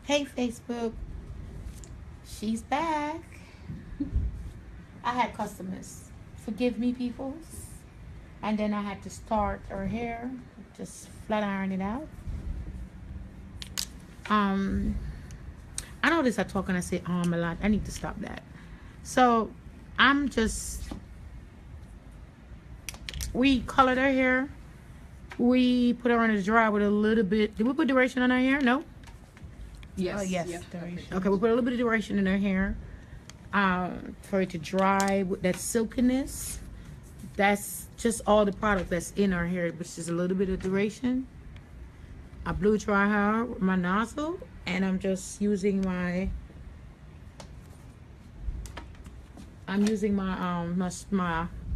Hey, Facebook. She's back. I had customers. Forgive me, peoples. And then I had to start her hair. Just flat iron it out. I notice I talk and I say a lot. I need to stop that. So I'm just, we colored her hair. We put her on the dry with a little bit. Did we put duration on her hair? No? Yes. Yes. Yep. Duration. Okay, we put a little bit of duration in her hair for it to dry with that silkiness. That's just all the product that's in her hair, which is a little bit of duration. I blew dry her with my nozzle, and I'm just using my my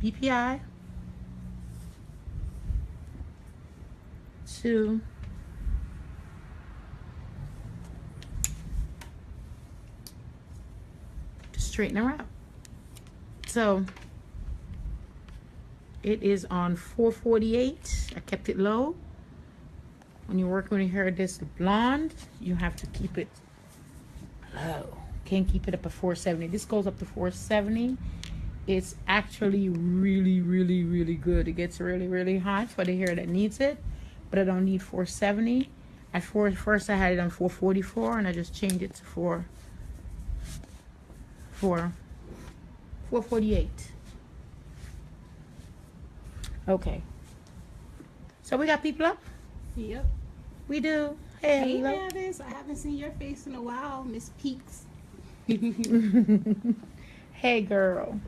BPI to straighten her out. So it is on 448. I kept it low. When you're working with your hair this blonde, you have to keep it low. Can't keep it up at 470. This goes up to 470. It's actually really, really, really good. It gets really, really hot for the hair that needs it, but I don't need 470. At first I had it on 444, and I just changed it to 448. Okay. So we got people up? Yep. We do. Hey, Hey, Mavis. I haven't seen your face in a while, Miss Peaks. Hey, girl.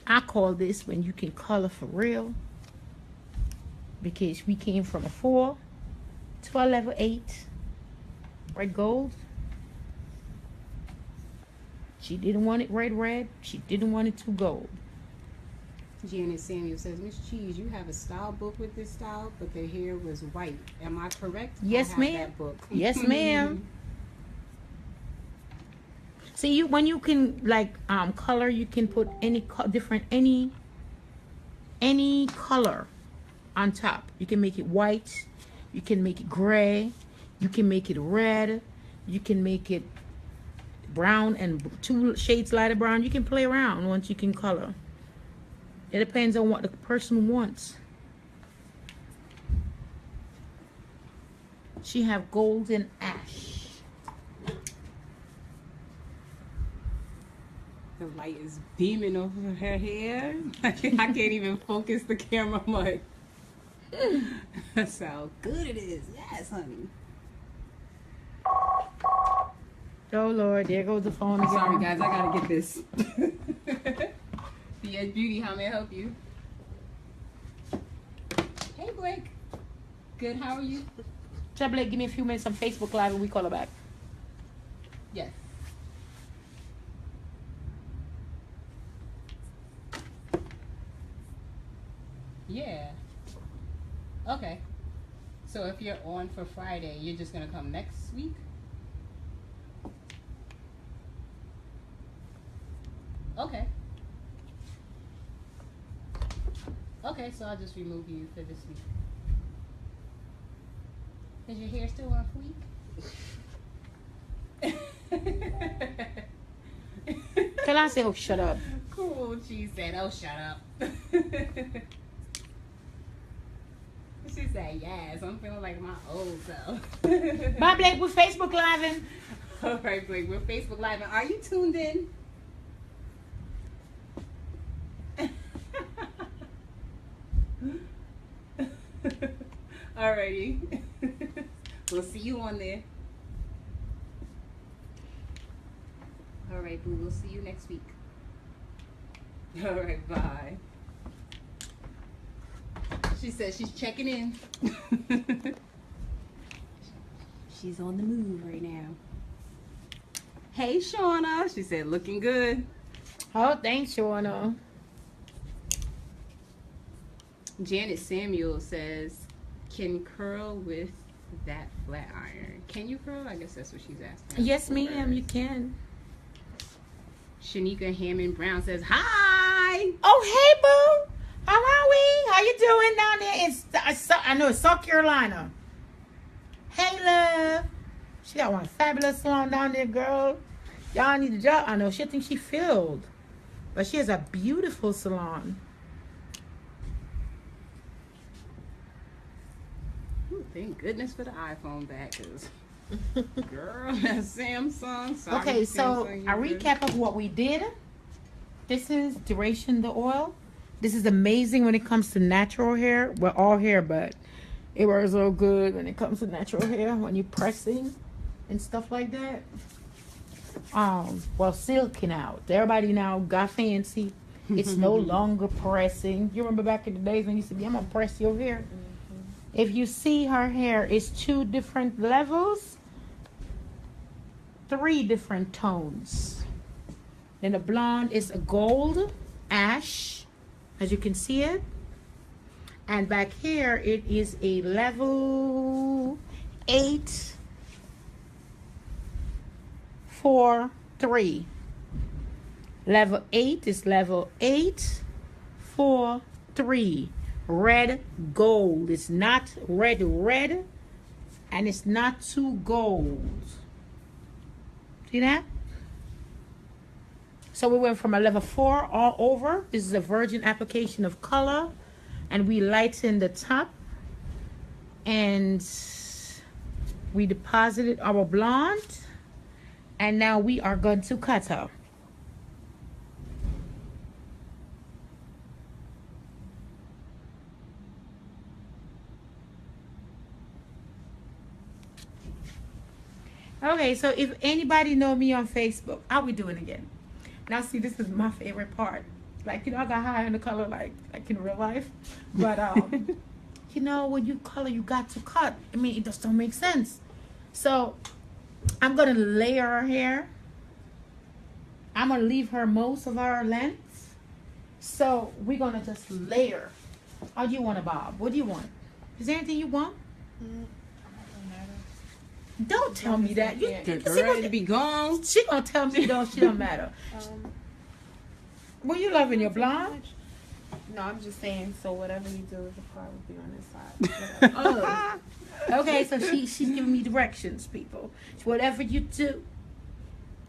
I call this when you can color for real, because we came from a 4 to a level 8. Red gold. She didn't want it red. She didn't want it too gold. Janet Samuel says, Miss Cheese, you have a style book with this style, but the hair was white. Am I correct? Yes, ma'am. That book. Yes, ma'am. See, when you can like color, you can put any any color on top. You can make it white, you can make it gray, you can make it red, you can make it brown and 2 shades lighter brown. You can play around once you can color. It depends on what the person wants. She have golden ash. The light is beaming off of her hair. I can't even focus the camera much. That's how good it is. Yes, honey. Oh Lord, there goes the phone again. Sorry guys, I gotta get this. The Beauty, how may I help you? Hey Blake. Good, how are you? Tell Blake, give me a few minutes on Facebook Live and we call her back. Yes. Yeah. Okay. So if you're on for Friday, you're just gonna come next week? Okay. Okay, so I'll just remove you for this week. Is your hair still on fleek? Tell her I say, oh, shut up. Cool, she said, oh, shut up. She said, yes, I'm feeling like my old self. Bye, Blake, we're Facebook Living. All right, Blake, we're Facebook Live. Are you tuned in? Alrighty. We'll see you on there. Alright, boo, we'll see you next week. Alright, bye. She says she's checking in. She's on the move right now. Hey, Shauna. She said, looking good. Oh, thanks, Shauna. Janet Samuel says, can curl with that flat iron. Can you curl? I guess that's what she's asking. Yes, ma'am, you can. Shanika Hammond Brown says, hi. Oh, hey, boo. How are we? How you doing down there in, I know it's South Carolina. Hey, love. She got one fabulous salon down there, girl. Y'all need a job. I know she thinks she filled. But she has a beautiful salon. Ooh, thank goodness for the iPhone back, cause girl, that Samsung. Sorry, Okay, so Samsung a user. recap of what we did. This is Duration the Oil. This is amazing when it comes to natural hair. Well, all hair, but it works so good when it comes to natural hair when you're pressing and stuff like that. Well, silking out. Everybody now got fancy. It's no longer pressing. You remember back in the days when you used to be, I'm gonna press your hair. If you see her hair, it's 2 different levels, 3 different tones. Then the blonde is a gold, ash, as you can see it. And back here, it is a level 8, 4, 3. Level 8 is level 8, 4, 3. Red gold. It's not red, and it's not too gold. See that? So we went from a level 4 all over. This is a virgin application of color, and we lighten the top, and we deposited our blonde, and now we are going to cut her. Okay, so if anybody know me on Facebook, how we doing again? Now, see, this is my favorite part. Like, you know, I got high on the color like in real life. But, you know, when you color, you got to cut. I mean, it just don't make sense. So, I'm going to layer her hair. I'm going to leave her most of our length. So, we're going to just layer. How do you want it, Bob? What do you want? Is there anything you want? Don't tell me that. You Get ready to be gone. She gonna tell me she don't matter. What you loving, your blonde? No, I'm just saying. So whatever you do, the part will be on this side. Oh. Okay, so she's giving me directions, people. Whatever you do,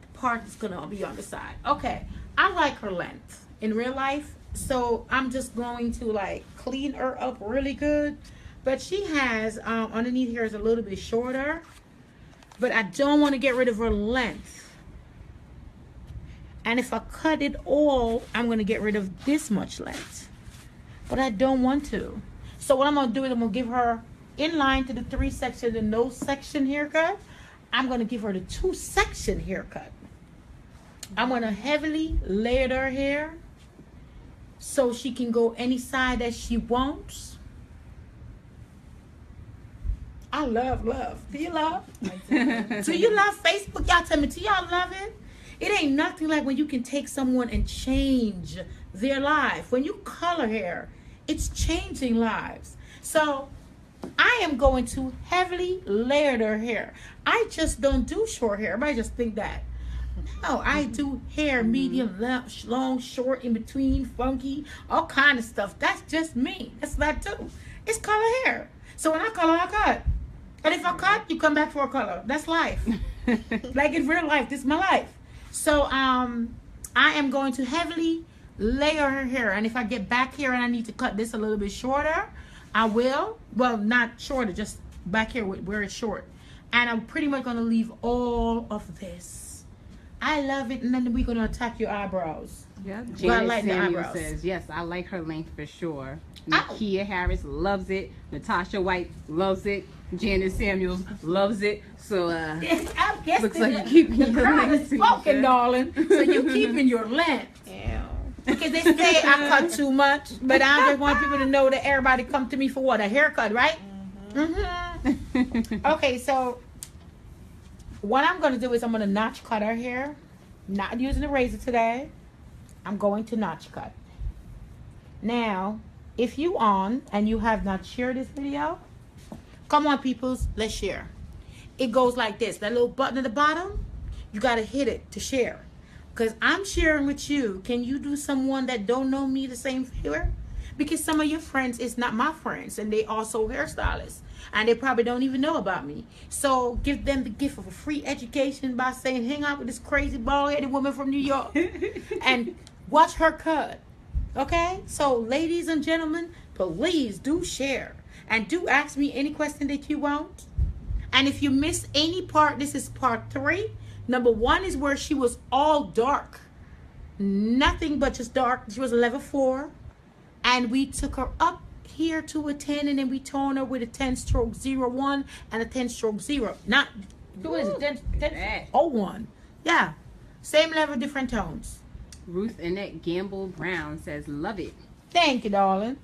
the part is gonna be on the side. Okay, I like her length in real life, so I'm just going to like clean her up really good. But she has underneath here is a little bit shorter. But I don't want to get rid of her length. And if I cut it all, I'm going to get rid of this much length. But I don't want to. So what I'm going to do is I'm going to give her, in line to the 3-section and no section haircut, I'm going to give her the 2-section haircut. I'm going to heavily layer her hair so she can go any side that she wants. I love. Do you love? Do you love Facebook? Y'all tell me, do y'all love it? It ain't nothing like when you can take someone and change their life. When you color hair, it's changing lives. So I am going to heavily layer their hair. I just don't do short hair. Everybody just think that. No, I do hair, medium, long, short, in between, funky, all kind of stuff. That's just me. That's what I do. It's color hair. So when I color, I cut. And if I cut, you come back for a color. That's life. Like in real life, this is my life. So I am going to heavily layer her hair. And if I get back here and I need to cut this a little bit shorter, I will. Well, not shorter, just back here where it's short. And I'm pretty much going to leave all of this. I love it. And then we're going to attack your eyebrows. Yeah, Well, I Janet like the Samuel eyebrows. says, yes, I like her length for sure. Ow. Nakia Harris loves it. Natasha White loves it. Janet Samuels loves it. So, I guess looks the, like you keeping the your crowd length, is spoken, Tisha. darling. So you keeping your length. Ew. Because they say I cut too much, but I just want people to know that everybody come to me for what? A haircut, right? Mm-hmm. Okay, so what I'm going to do is I'm going to notch cut her hair. Not using a razor today. I'm going to notch cut. Now, if you on and you have not shared this video, come on, peoples, let's share. It goes like this. That little button at the bottom, you got to hit it to share. Because I'm sharing with you. Can you do someone that don't know me the same favor? because some of your friends is not my friends, and they also hairstylists, and they probably don't even know about me. So give them the gift of a free education by saying, hang out with this crazy bald-headed woman from New York and watch her cut. Okay? So ladies and gentlemen, please do share and do ask me any question that you want. And if you miss any part, this is part 3. Number 1 is where she was all dark, nothing but just dark. She was a level 4, and we took her up here to a 10, and then we toned her with a 10-stroke 01 and a 10-stroke 0. Not, what is it? 01. Yeah, same level, different tones. Ruth Annette Gamble Brown says, love it. Thank you, darling.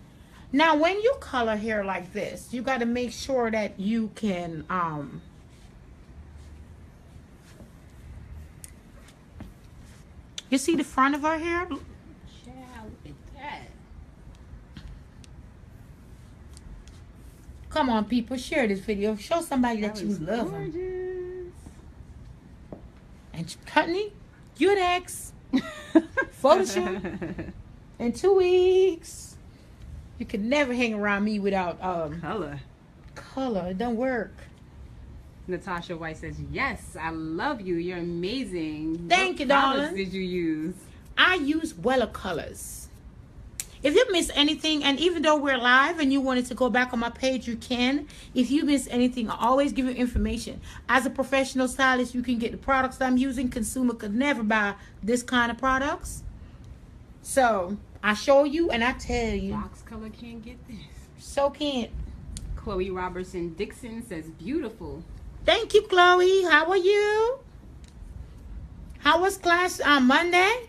Now, when you color hair like this, you got to make sure that you can, you see the front of her hair? Child, look at that. Come on, people, share this video. Show somebody that you was love them. gorgeous. And Courtney, you next. Photo shoot in 2 weeks. You can never hang around me without Color. color. It don't work. Natasha White says, yes, I love you. You're amazing. Thank you, What colors darling. did you use? I use Weller colors. If you miss anything, and even though we're live and you wanted to go back on my page, you can. If you miss anything, I always give you information. As a professional stylist, you can get the products that I'm using. Consumer could never buy this kind of products. So I show you and I tell you. Box color can't get this. So can't. Chloe Robertson Dixon says, beautiful. Thank you, Chloe. How are you? How was class on Monday?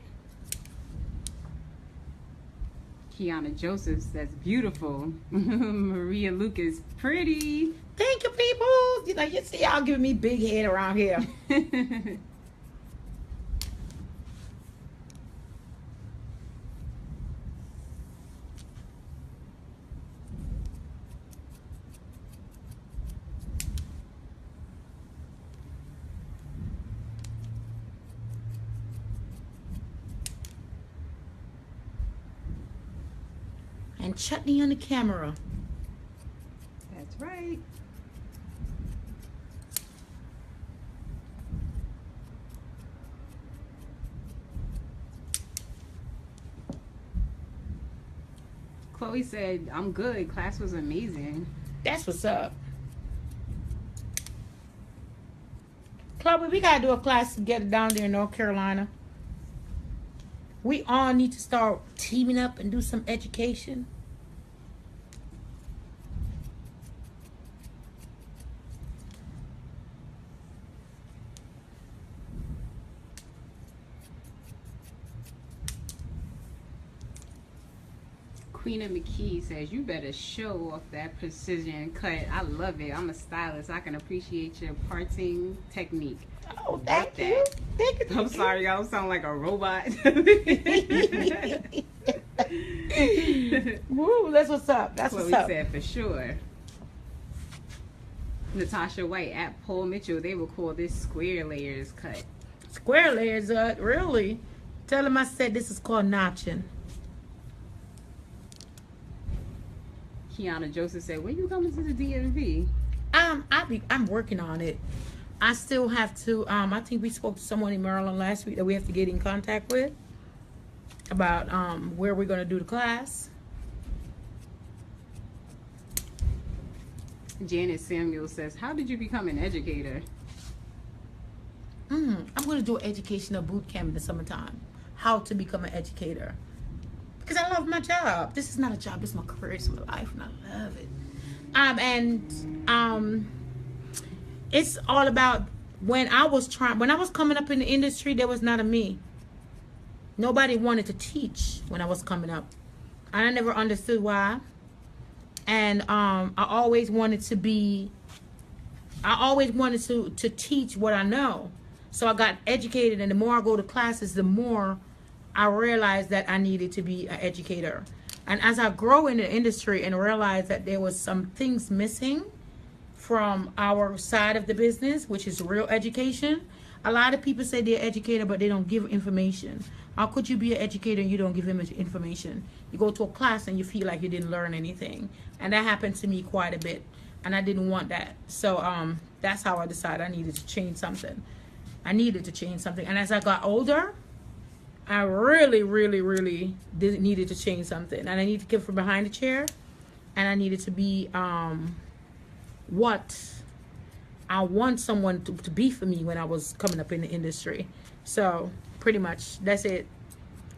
Kiana Joseph says, beautiful. Maria Lucas, pretty. Thank you, people. You know, you see y'all giving me big head around here. And chutney on the camera. That's right. Chloe said, I'm good. Class was amazing. That's what's up. Chloe, we gotta do a class together down there in North Carolina. We all need to start teaming up and do some education. Queen of McKee says, you better show off that precision cut. I love it. I'm a stylist. I can appreciate your parting technique. Oh, thank you. Thank you. I'm sorry, y'all sound like a robot. Woo, that's what's up. That's Chloe what's up. said, for sure. Natasha White at Paul Mitchell, they will call this square layers cut. Square layers, really? Tell them I said this is called notching. Kiana Joseph said, when you coming to the DMV? I'm working on it. I still have to, I think we spoke to someone in Maryland last week that we have to get in contact with about where we're going to do the class. Janet Samuel says, how did you become an educator? I'm going to do an educational boot camp in the summertime. How to become an educator. Because I love my job. This is not a job. This is my career. It's my life. And I love it. It's all about when I was coming up in the industry, there was not a me. Nobody wanted to teach when I was coming up. And I never understood why. And I always wanted to teach what I know. So I got educated, and the more I go to classes, the more I realized that I needed to be an educator. And as I grow in the industry and realize that there was some things missing from our side of the business, which is real education, A lot of people say they're educated, but they don't give information. How could you be an educator and you don't give them information? You go to a class and you feel like you didn't learn anything. And that happened to me quite a bit. And I didn't want that. So that's how I decided I needed to change something. I needed to change something. And as I got older, I really, really, really needed to change something. And I needed to get from behind the chair. And I needed to be what I want someone to be for me when I was coming up in the industry. So pretty much that's it.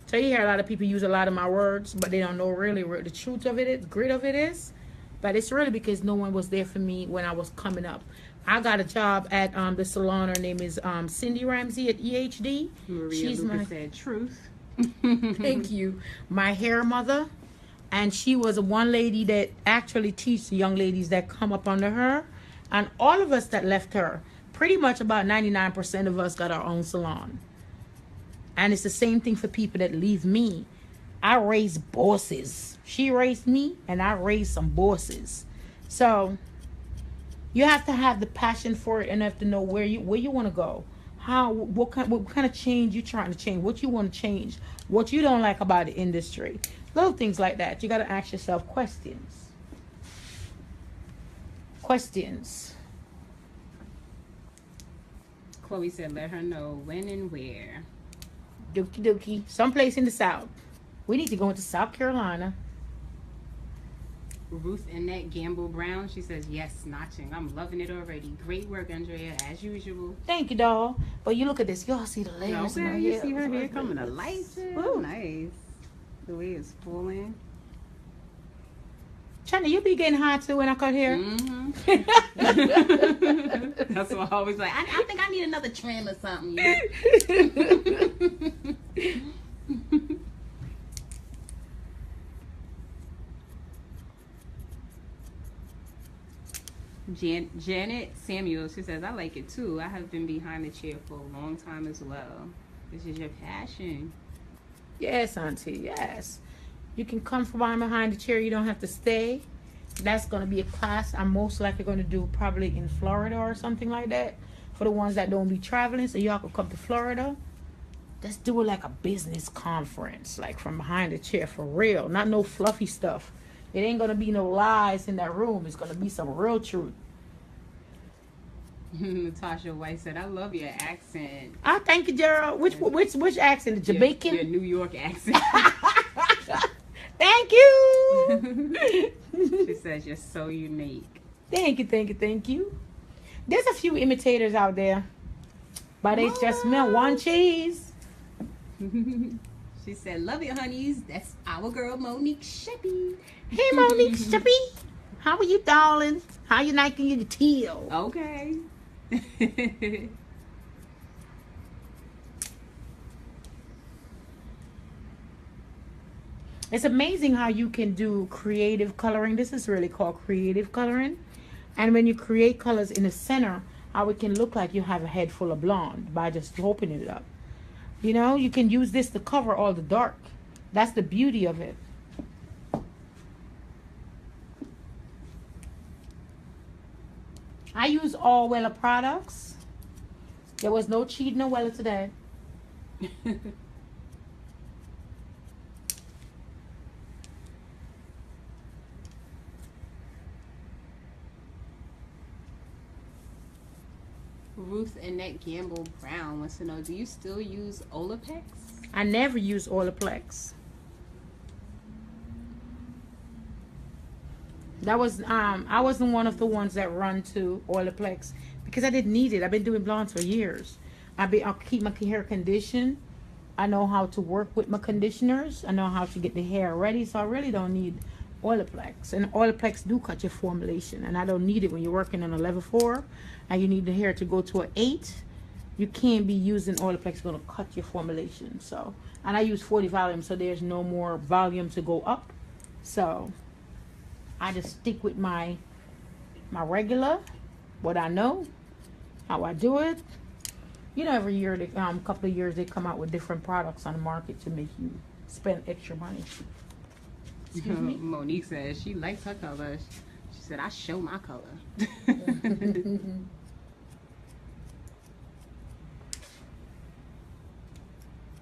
So you hear a lot of people use a lot of my words, but they don't know really where the truth of it is, grit of it is. But it's really because no one was there for me when I was coming up. I got a job at the salon. Her name is Cindy Ramsey at EHD. Maria She's Lucas said truth. Thank you. My hair mother. And she was one lady that actually teaches the young ladies that come up under her. And all of us that left her, pretty much about 99% of us got our own salon. And it's the same thing for people that leave me. I raised bosses. She raised me, and I raised some bosses. So you have to have the passion for it, and have to know where you want to go. What kind of change you trying to change? What you want to change? What you don't like about the industry? Little things like that. You got to ask yourself questions. Questions. Chloe said, let her know when and where. Dookie dookie. Someplace in the South. We need to go into South Carolina. Ruth Annette Gamble Brown, she says, yes, notching. I'm loving it already. Great work, Andrea, as usual. Thank you, doll. But you look at this. Y'all see the layers in her Okay, you hair. see her hair coming to light. Ooh. Nice. The way it's pulling. China, you be getting hot too when I cut hair. Mm-hmm. That's what I always like. I think I need another trim or something. Janet Samuel, she says, I like it too. I have been behind the chair for a long time as well. This is your passion. Yes, auntie, yes. You can come from behind the chair. You don't have to stay. That's going to be a class I'm most likely going to do probably in Florida or something like that. For the ones that don't be traveling, so y'all can come to Florida. Let's do it like a business conference, like from behind the chair for real. Not no fluffy stuff. It ain't going to be no lies in that room. It's going to be some real truth. Natasha White said, I love your accent. Ah, thank you, Gerald. Which accent? The Jamaican? Your New York accent. Thank you. She says, you're so unique. Thank you, thank you, thank you. There's a few imitators out there, but it's just me, one cheese. She said, love it, honeys. That's our girl, Monique Shippy. Hey, Monique Shippy. How are you, darling? How you liking your teal? Okay. It's amazing how you can do creative coloring. This is really called creative coloring. And when you create colors in the center, how it can look like you have a head full of blonde by just opening it up. You know, you can use this to cover all the dark. That's the beauty of it. I use all Wella products. There was no cheating on Wella today. Ruth Annette Gamble Brown wants to know, do you still use Olaplex? I never use Olaplex. That was I wasn't one of the ones that run to Olaplex because I didn't need it. I've been doing blondes for years. I'll keep my hair conditioned. I know how to work with my conditioners. I know how to get the hair ready, so I really don't need Olaplex. And Olaplex do cut your formulation, and I don't need it when you're working on a level 4 and you need the hair to go to an 8. You can't be using Olaplex. It's going to cut your formulation. So, and I use 40 volume, so there's no more volume to go up. So I just stick with my regular, what I know, how I do it. You know, every year, couple of years, they come out with different products on the market to make you spend extra money. Excuse me? Monique says she likes her color. She said, I show my color.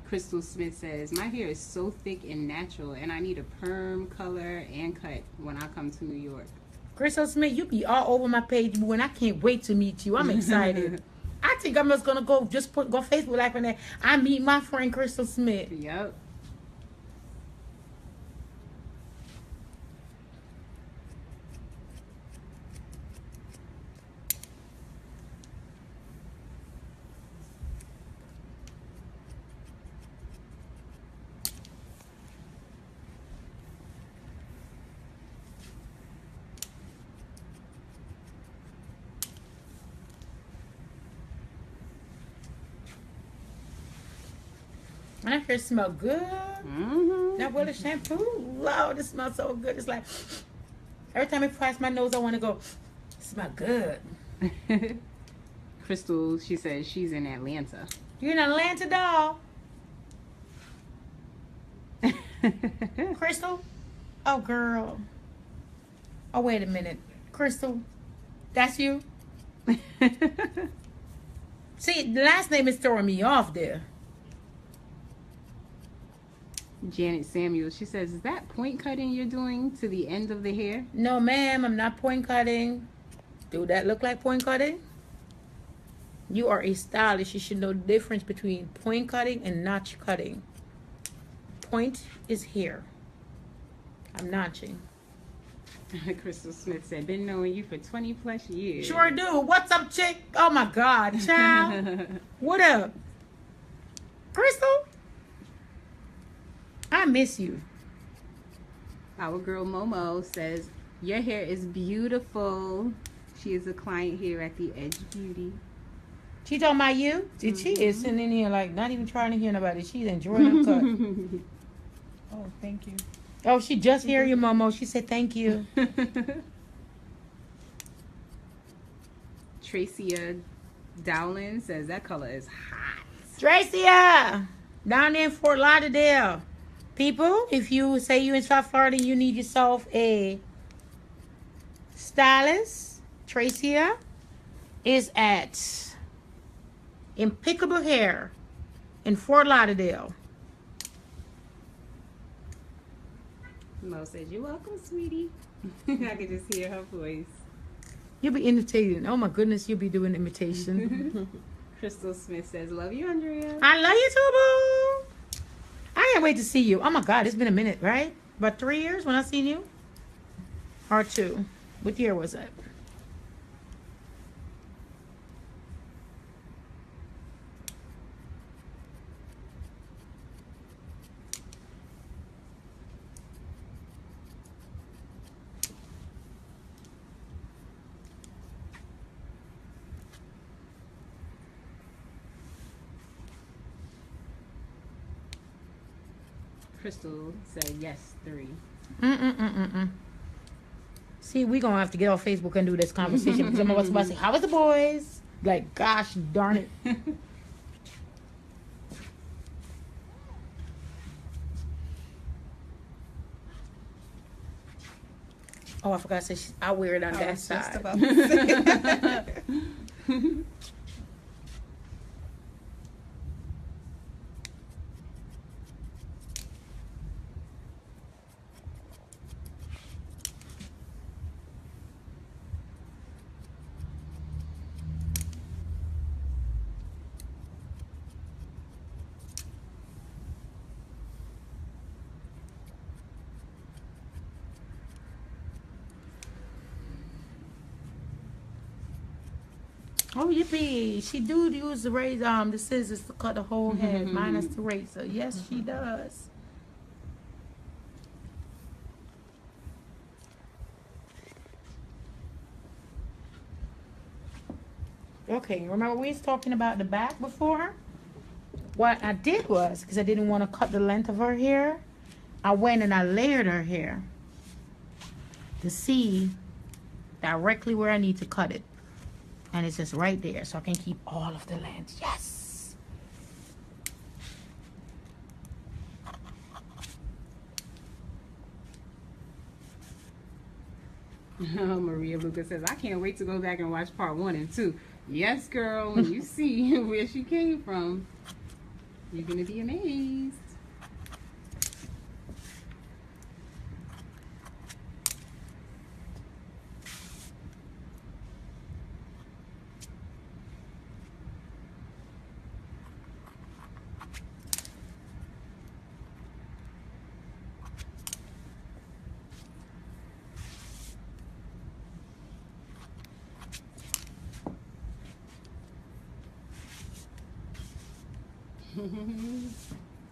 Crystal Smith says, my hair is so thick and natural, and I need a perm, color, and cut when I come to New York. Crystal Smith, you be all over my page, boo, and I can't wait to meet you. I'm excited. I think I'm just gonna go Facebook Live and I meet my friend Crystal Smith. Yep. My hair smell good. Mm-hmm. That Willis shampoo, Lord, it smells so good. It's like every time I pass my nose, I want to go. It smell good. Crystal, she says she's in Atlanta. You're in Atlanta, doll. Crystal? Oh, girl. Oh, wait a minute. Crystal, that's you? See, the last name is throwing me off there. Janet Samuel, she says, is that point cutting you're doing to the end of the hair? No, ma'am, I'm not point cutting. Do that look like point cutting? You are a stylist. You should know the difference between point cutting and notch cutting. Point is here. I'm notching. Crystal Smith said, been knowing you for 20 plus years. Sure do. What's up, chick? Oh, my God, child. What up? Crystal? I miss you. Our girl Momo says, your hair is beautiful. She is a client here at the Edge Beauty. She talking about you? She is sitting in here like not even trying to hear nobody. She's enjoying her cut. Oh, thank you. Oh, she just hear you, Momo. She said thank you. Tracia Dowling says that color is hot. Tracia, down there in Fort Lauderdale. People, if you say you in South Florida, you need yourself a stylist. Tracia is at Impeccable Hair in Fort Lauderdale. Mo says, you're welcome, sweetie. I can just hear her voice. You'll be imitating. Oh my goodness, you'll be doing imitation. Crystal Smith says, love you, Andrea. I love you too, boo. I can't wait to see you. Oh my God, it's been a minute, right? About 3 years when I seen you? Or 2. What year was that? Crystal said, yes, 3. See, we gonna have to get off Facebook and do this conversation because I'm about to say, how was the boys? Like, gosh darn it. Oh, I forgot to say, I wear it on that side. Just about to say. Oh, yippee. She do use the razor, the scissors to cut the whole head, minus the razor. Yes, she does. Okay, remember we was talking about the back before? What I did was, because I didn't want to cut the length of her hair, I went and I layered her hair to see directly where I need to cut it. And it's just right there, so I can keep all of the length. Yes! Maria Lucas says, I can't wait to go back and watch part 1 and 2. Yes, girl, when you see where she came from. You're gonna be amazed.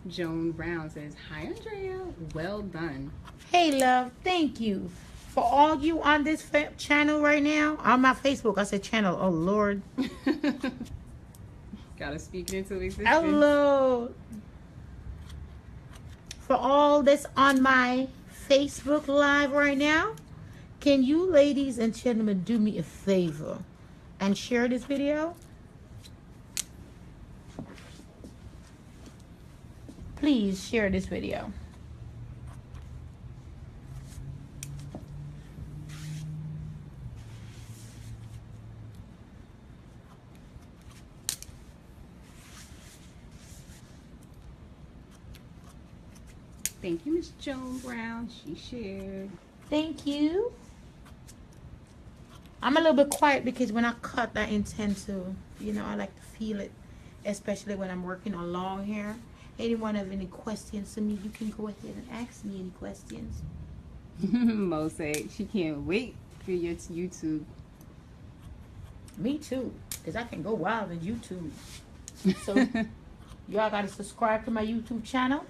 Joan Brown says, "Hi, Andrea. Well done." Hey, love. Thank you. For all you on this channel right now, on my Facebook, I said channel. Oh, Lord. Gotta speak it into existence. Hello. For all that's on my Facebook Live right now, can you ladies and gentlemen do me a favor and share this video? Please share this video. Thank you, Miss Joan Brown. She shared. Thank you. I'm a little bit quiet because when I cut, I intend to, I like to feel it, especially when I'm working on long hair. Anyone have any questions to me, you can go ahead and ask me any questions. Mo said she can't wait for your YouTube. Me too, because I can go wild on YouTube. So y'all got to subscribe to my YouTube channel.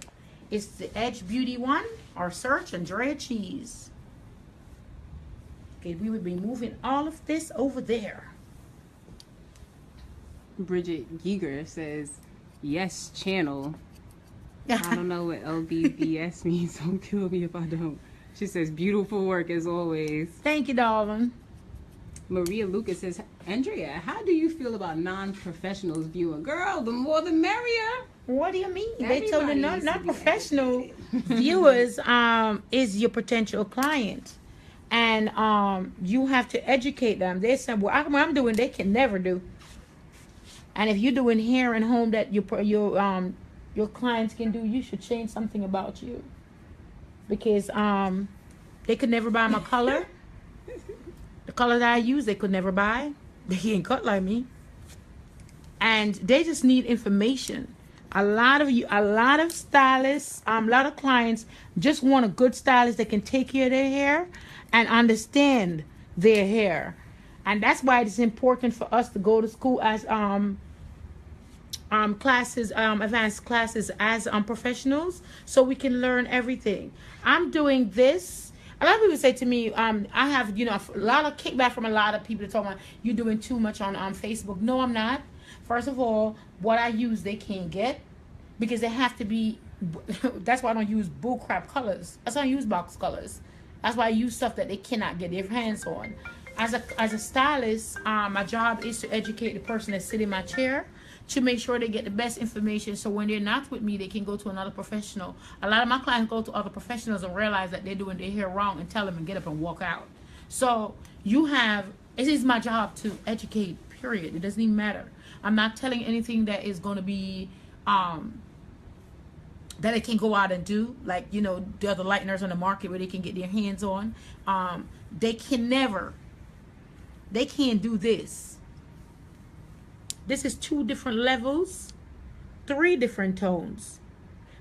It's the Edge Beauty one, or search Andrea Cheese. Okay, we will be moving all of this over there. Bridget Giger says, "Yes, channel." I don't know what LBBS means. Don't kill me if I don't. She says, "Beautiful work as always." Thank you, darling. Maria Lucas says, "Andrea, how do you feel about non-professionals viewing?" Girl, the more the merrier. What do you mean? Everybody They told me needs to not be professional educated. viewers is your potential client, and you have to educate them. They said, "Well, what I'm doing, they can never do." And if you're doing hair and home that your clients can do, you should change something about you, because they could never buy my color. The color that I use, they could never buy. They ain't cut like me, and they just need information. A lot of stylists, a lot of clients just want a good stylist that can take care of their hair and understand their hair. And that's why it's important for us to go to school as classes, advanced classes as professionals, so we can learn everything. I'm doing this. A lot of people say to me, I have a lot of kickback from a lot of people that talk about you're doing too much on Facebook. No, I'm not. First of all, what I use they can't get, because they have to be. That's why I don't use bullcrap colors. That's why I use box colors. That's why I use stuff that they cannot get their hands on. As a stylist, my job is to educate the person that's sitting in my chair, to make sure they get the best information, so when they're not with me, they can go to another professional. A lot of my clients go to other professionals and realize that they're doing their hair wrong and tell them and get up and walk out. So it is my job to educate, period. It doesn't even matter. I'm not telling anything that is going to be that they can go out and do, like the other lighteners on the market where they can get their hands on. They can't do this. This is 2 different levels, 3 different tones,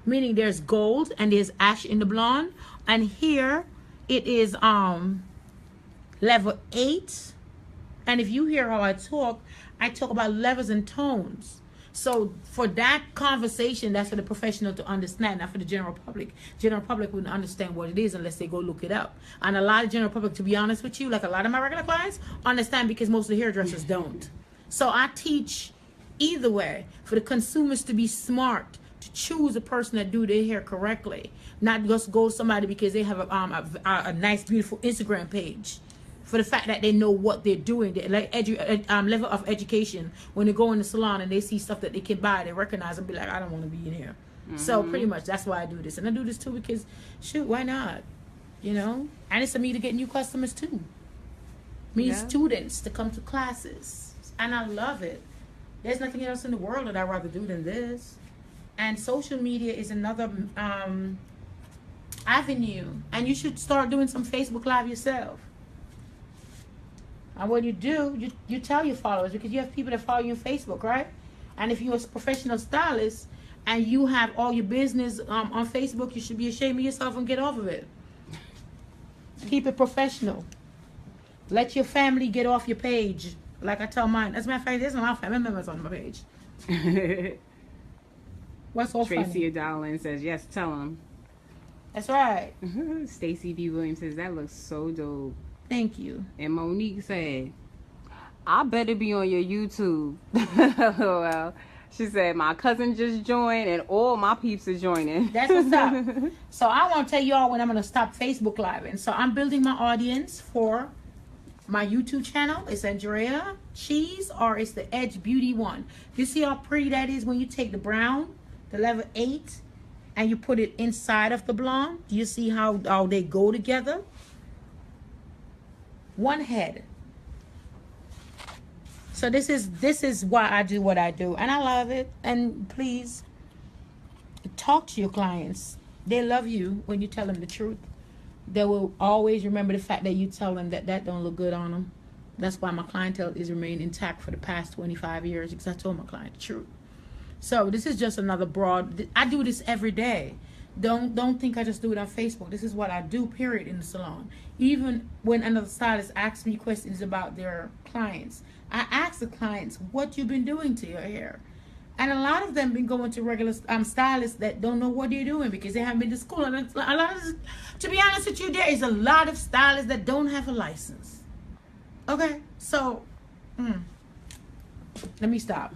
meaning there's gold and there's ash in the blonde, and here it is level 8. And if you hear how I talk about levels and tones. So for that conversation, that's for the professional to understand, not for the general public. General public wouldn't understand what it is unless they go look it up. And a lot of general public, to be honest with you, like a lot of my regular clients, understand, because most of the hairdressers don't. So I teach either way for the consumers to be smart, to choose a person that do their hair correctly, not just go somebody because they have a nice, beautiful Instagram page. For the fact that they know what they're doing, they like level of education. When they go in the salon and they see stuff that they can buy, they recognize and be like, I don't want to be in here. So pretty much that's why I do this, and I do this too because, shoot, why not? And it's for me to get new customers too. Students to come to classes. And I love it. There's nothing else in the world that I'd rather do than this. And social media is another avenue. And you should start doing some Facebook Live yourself. And what you do, you tell your followers, because you have people that follow you on Facebook, right? And if you're a professional stylist and you have all your business on Facebook, you should be ashamed of yourself and get off of it. Keep it professional. Let your family get off your page. Like I tell mine. As a matter of fact, there's my family members on my page. What's so Tracy funny? Adalin says, yes, tell them. That's right. Stacy B. Williams says, that looks so dope. Thank you. And Monique said, I better be on your YouTube. Well, she said, my cousin just joined and all my peeps are joining. That's what's up. So I want to tell y'all when I'm going to stop Facebook Living. So I'm building my audience for my YouTube channel. It's Andrea Cheese, or it's the Edge Beauty one. You see how pretty that is when you take the brown, the level 8, and you put it inside of the blonde? Do you see how they go together? One head. So this is why I do what I do, and I love it. And please talk to your clients. They love you when you tell them the truth. They will always remember the fact that you tell them that don't look good on them. That's why my clientele is remained intact for the past 25 years, because I told my client the truth. So this is just another broad. I do this every day. Don't think I just do it on Facebook. This is what I do, period, in the salon. Even when another stylist asks me questions about their clients, I ask the clients what you've been doing to your hair. And a lot of them been going to regular stylists that don't know what they're doing because they haven't been to school. And to be honest with you, there is a lot of stylists that don't have a license. Okay, so let me stop.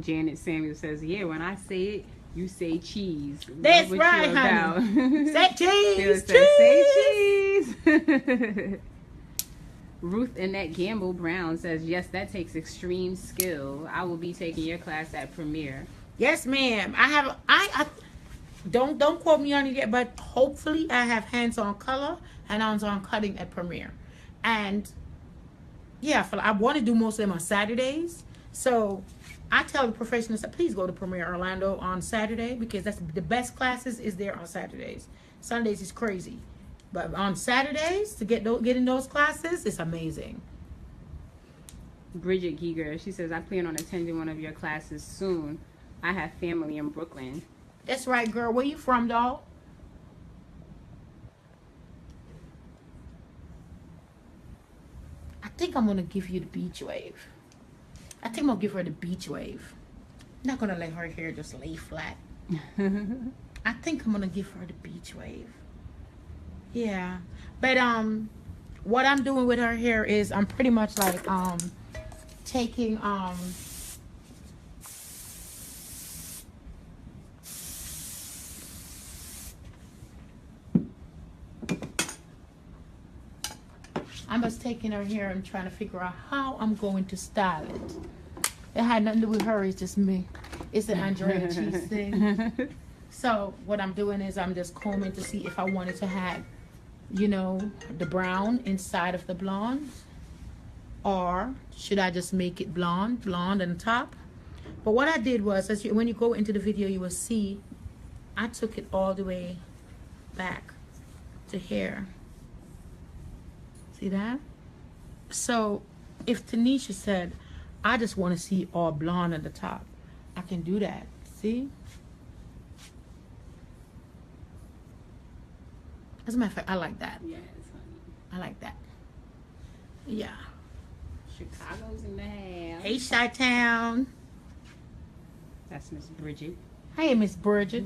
Janet Samuel says, yeah, when I say it, you say cheese. That's right, honey. Say cheese. Cheese. Say cheese. Ruth Annette Gamble Brown says, yes, that takes extreme skill. I will be taking your class at Premiere. Yes, ma'am. I don't quote me on it yet, but hopefully I have hands-on color and hands-on cutting at Premiere. And yeah, I want to do most of them on Saturdays. So I tell the professionals, please go to Premiere Orlando on Saturday, because that's the best classes is there on Saturdays. Sundays is crazy. But on Saturdays, to get in those classes, it's amazing. Bridget Giger, she says, I plan on attending one of your classes soon. I have family in Brooklyn. That's right, girl. Where you from, doll? I think I'm going to give you the beach wave. I think I'm going to give her the beach wave. I'm not going to let her hair just lay flat. I think I'm going to give her the beach wave. Yeah, but what I'm doing with her hair is I'm pretty much like taking I'm just taking her hair and trying to figure out how I'm going to style it. It had nothing to do with her. It's just me. It's an Andrea Cheese thing. So what I'm doing is I'm just combing to see if I wanted to have, you know, the brown inside of the blonde, or should I just make it blonde on the top. But what I did was, when you go into the video, you will see I took it all the way back to here. See that? So if Tanisha said, I just want to see all blonde at the top, I can do that. See? As a matter of fact, I like that. Yes, honey. I like that. Yeah. Chicago's in the house. Hey, Chi-Town. That's Miss Bridget. Hey, Miss Bridget.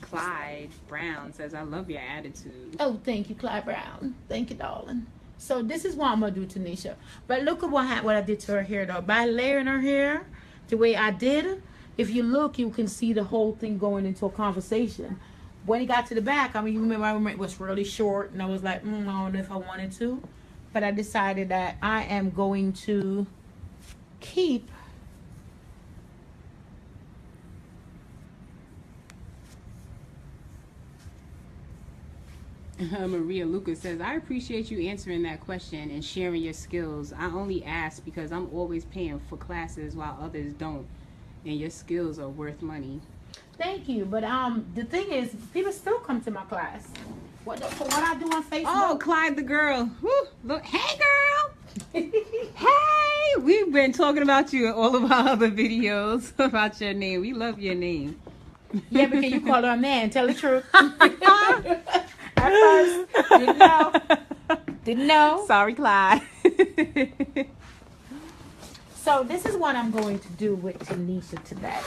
Clyde Brown says, I love your attitude. Oh, thank you, Clyde Brown. Thank you, darling. So this is what I'm going to do, Tanisha. But look at what I did to her hair, though. By layering her hair the way I did, if you look, you can see the whole thing going into a conversation. When it got to the back, I mean, you remember it was really short, and I was like, I don't know if I wanted to. But I decided that I am going to keep Maria Lucas says, I appreciate you answering that question and sharing your skills. I only ask because I'm always paying for classes while others don't. and your skills are worth money. Thank you. But the thing is, people still come to my class. For what I do on Facebook. Oh, Clyde the girl. Woo, look, hey girl. Hey, we've been talking about you in all of our other videos about your name. We love your name. Yeah, because you called her a man. Tell the truth. At first, didn't know. Didn't know. Sorry, Clyde. So this is what I'm going to do with Tanisha today.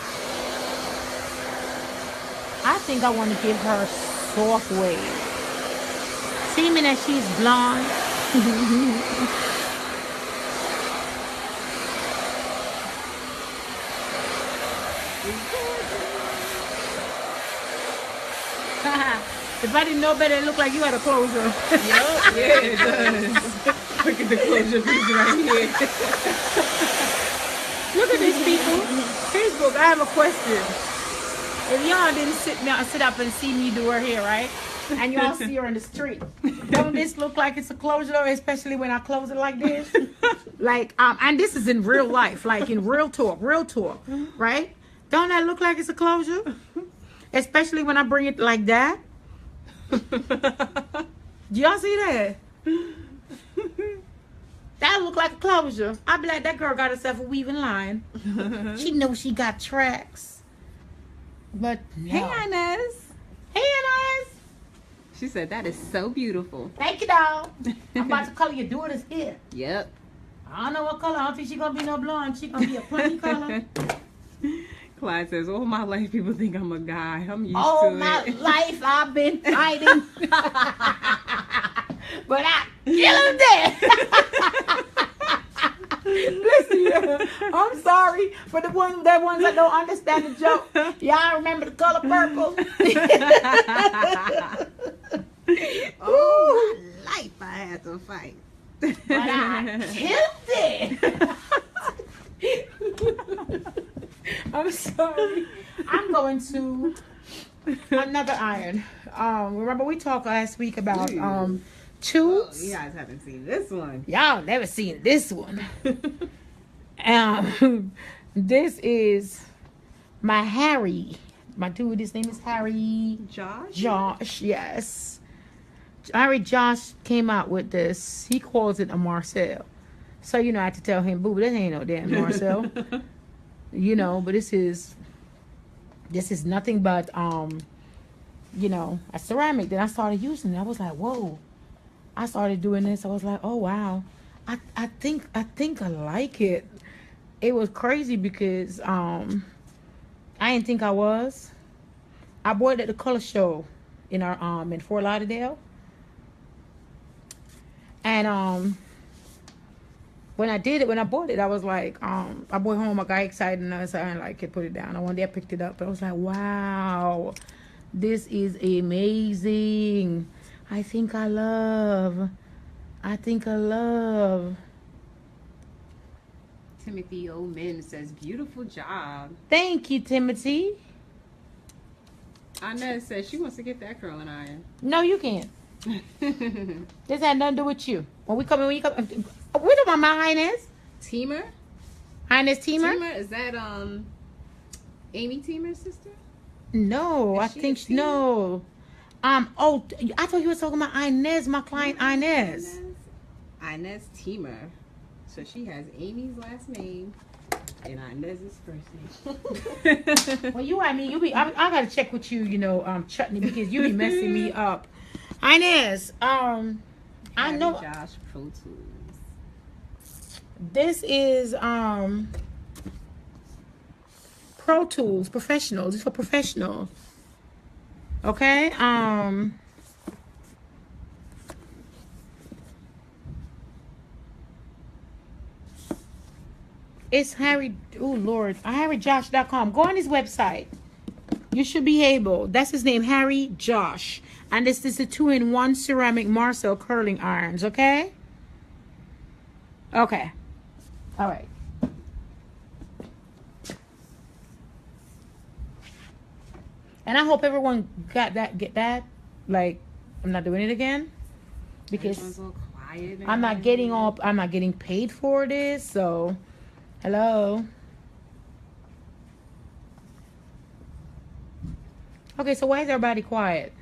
I think I want to give her soft waves. Seeming that she's blonde. If I didn't know better, it looked like you had a closure. Yeah, it does. Look at the closure piece right here. Look at these people. Facebook, I have a question. If y'all didn't sit up and see me do her hair, right? And y'all see her in the street. Don't this look like it's a closure, especially when I close it like this? Like, and this is in real life, like in real talk, right? Don't that look like it's a closure? Especially when I bring it like that. Do y'all see that? That look like a closure. I be like, that girl got herself a weaving line. She knows she got tracks. But no. Hey, Inez. Hey, Inez. She said that is so beautiful. Thank you, dog. I'm about to color your daughter's hair. Yep. I don't know what color. I don't think she's going to be no blonde. She's going to be a plummy color. Clyde says, all my life people think I'm a guy. I'm used to it. All my life I've been fighting. But I kill him dead. Listen, I'm sorry for the ones that don't understand the joke. Y'all remember the color purple? Oh, my life I had to fight. But I killed it. I'm sorry. I'm going to another iron. Remember we talked last week about tubes? Oh, you guys haven't seen this one. Y'all never seen this one. This is my Harry. My dude, his name is Harry Josh, yes. Harry Josh came out with this. He calls it a Marcel. So, I had to tell him, boo, this ain't no damn Marcel. But this is nothing but, a ceramic. Then I started using it. I was like, whoa. I started doing this. I was like, oh, wow. I think I like it. It was crazy because I didn't think I was. I bought it at the color show in our in Fort Lauderdale. And when I bought it, I was like, I bought home, I got excited, and I was like, put it down. One day I picked it up, and I was like, wow, this is amazing. I think I love. Timothy Omen says, beautiful job. Thank you, Timothy. Inez says she wants to get that curling iron. No, you can't. This had nothing to do with you. When you come, we talking about my Highness. Teamer? Highness Teamer? Teamer, is that Amy Teamer's sister? No, Is I she think a Teamer? no. I thought you were talking about Inez, my client Inez. Inez Teamer. So she has Amy's last name and Inez's first name. Well, I gotta check with you, Chutney, because you be messing me up. Inez, I know Josh Pro Tools. this is Pro Tools Professional. This is for professional. Okay, it's HarryJosh.com. Go on his website. You should be able. That's his name, Harry Josh. And this is the 2-in-1 ceramic Marcel curling irons, okay? Okay. All right. And I hope everyone get that. Like, I'm not doing it again. Because I'm not getting paid for this, so hello. Okay, so why is everybody quiet?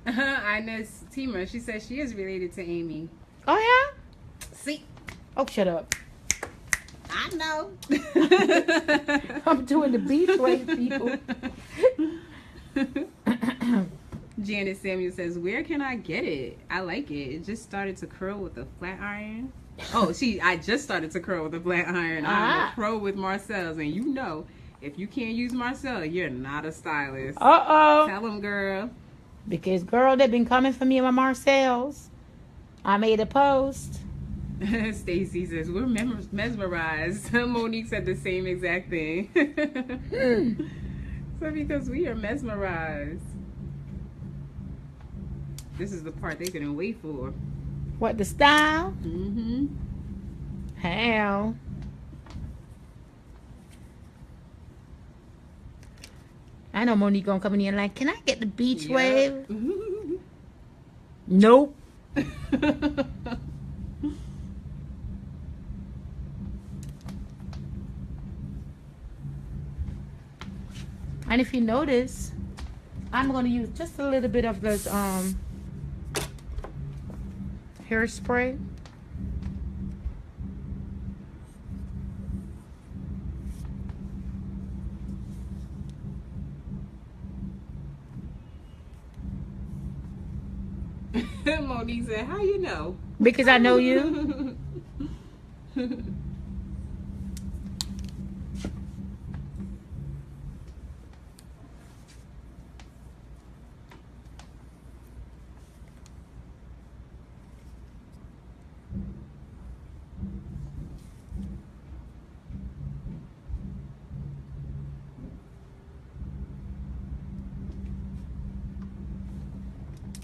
Inez Tima, she says she is related to Amy. Oh, yeah? See? Oh, shut up. I know. I'm doing the beach wave, people. Janet Samuel says, where can I get it? I like it. It just started to curl with a flat iron. Oh, I just started to curl with a flat iron. I'm a pro with Marcel's. And you know, if you can't use Marcel, you're not a stylist. Uh-oh. Tell them, girl. Because, girl, they've been coming for me and my Marcel's. I made a post. Stacy says, we're mesmerized. Monique said the same exact thing. So because we are mesmerized. This is the part they couldn't wait for. What, the style? Mm-hmm. Hell. I know Monique gonna come in here like, can I get the beach wave? Nope. And if you notice, I'm gonna use just a little bit of this hairspray. Monique said, how you know? Because I know you.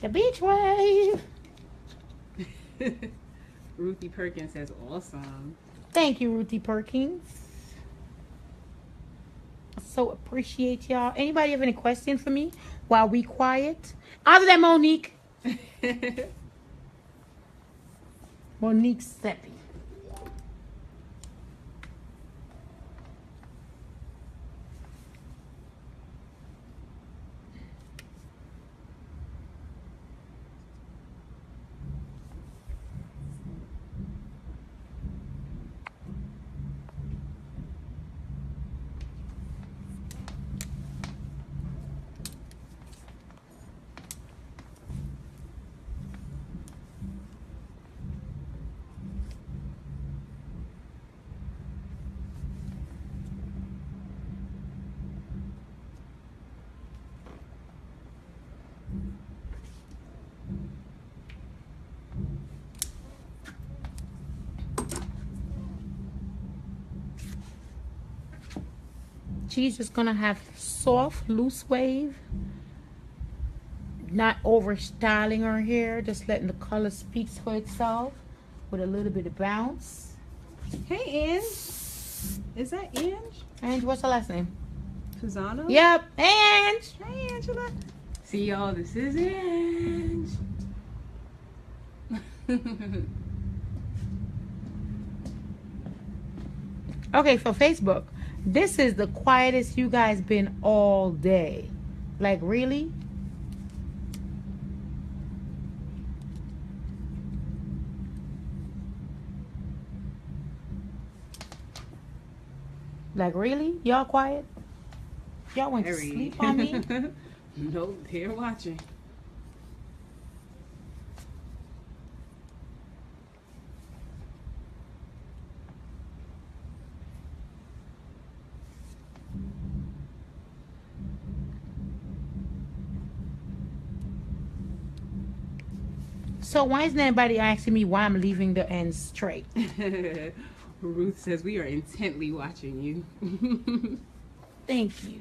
The beach wave. Ruthie Perkins says, awesome. Thank you, Ruthie Perkins. I so appreciate y'all. Anybody have any questions for me while we quiet? Other than Monique. Monique Seppi. She's just gonna have soft, loose wave. Not over styling her hair, just letting the color speak for itself with a little bit of bounce. Hey, Ange. Is that Ange? Ange, what's her last name? Pisano? Yep, Ange. Hey, Angela. See y'all, this is Ange. Okay, so Facebook. This is the quietest you guys been all day. Like, really? Like, really? Y'all quiet? Y'all went to sleep on me? Nope, they're watching. So why isn't anybody asking me why I'm leaving the ends straight? Ruth says we are intently watching you. Thank you.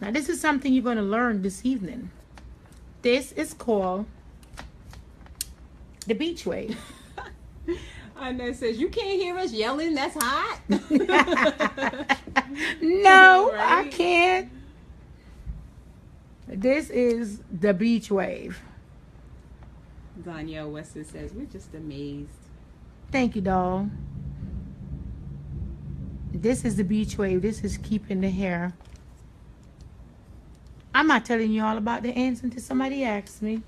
Now this is something you're going to learn this evening. This is called the beach wave. Inez says, you can't hear us yelling, that's hot. No, Right? I can't. This is the beach wave. Danielle Weston says, we're just amazed. Thank you, doll. This is the beach wave. This is keeping the hair. I'm not telling you all about the ends until somebody asks me.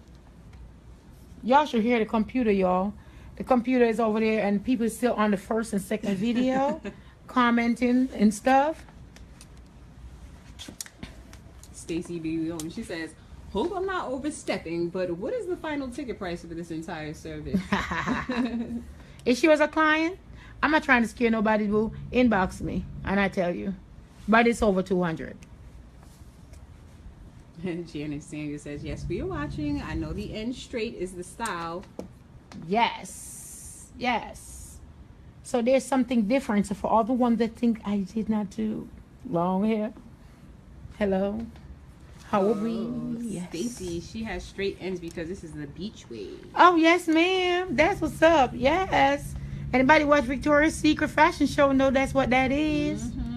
Y'all should hear the computer, y'all. The computer is over there and people still on the first and second video commenting and stuff. Stacy B. She says, hope I'm not overstepping, but what is the final ticket price for this entire service? If she was a client, I'm not trying to scare nobody, boo. Inbox me and I tell you. But it's over 200. Janet Samuel says, yes, we are watching. I know the end straight is the style. Yes. Yes. So there's something different. So for all the ones that think I did not do long hair. Hello. How are we? Yes. Stacy, she has straight ends because this is the beach wave. Oh, yes, ma'am. That's what's up. Yes. Anybody watch Victoria's Secret fashion show know that's what that is. Mm-hmm.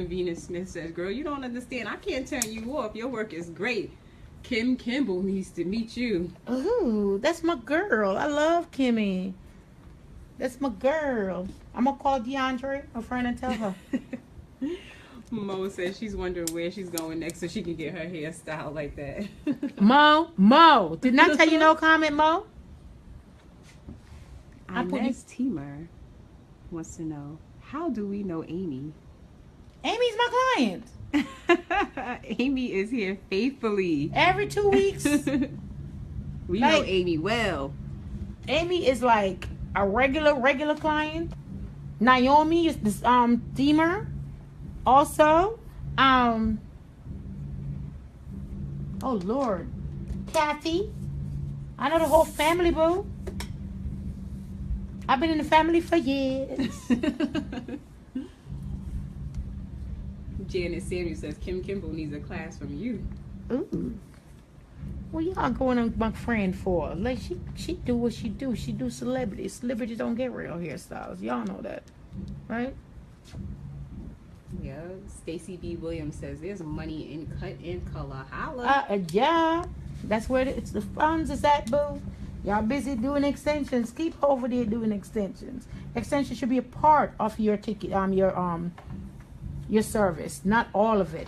Venus Smith says, girl, you don't understand. I can't turn you off. Your work is great. Kim Kimball needs to meet you. Ooh, that's my girl. I love Kimmy. That's my girl. I'm going to call DeAndre, my friend, and tell her. Mo says she's wondering where she's going next so she can get her hairstyle like that. Mo. Didn't I tell you no comment, Mo? Inez Teamer wants to know, how do we know Amy? Amy's my client. Amy is here faithfully. Every 2 weeks. We know Amy well. Amy is like a regular client. Naomi is this Deemer. Also, oh Lord, Kathy. I know the whole family, boo. I've been in the family for years. Janet Samuel says Kim Kimball needs a class from you. Ooh. What y'all going on my friend for? Like she do what she do. She do celebrities. Celebrities don't get real hairstyles. Y'all know that, right? Yeah. Stacy B. Williams says there's money in cut and color. Holla. Yeah. That's where it's the funds is at, boo. Y'all busy doing extensions. Keep over there doing extensions. Extensions should be a part of your ticket, your service, not all of it.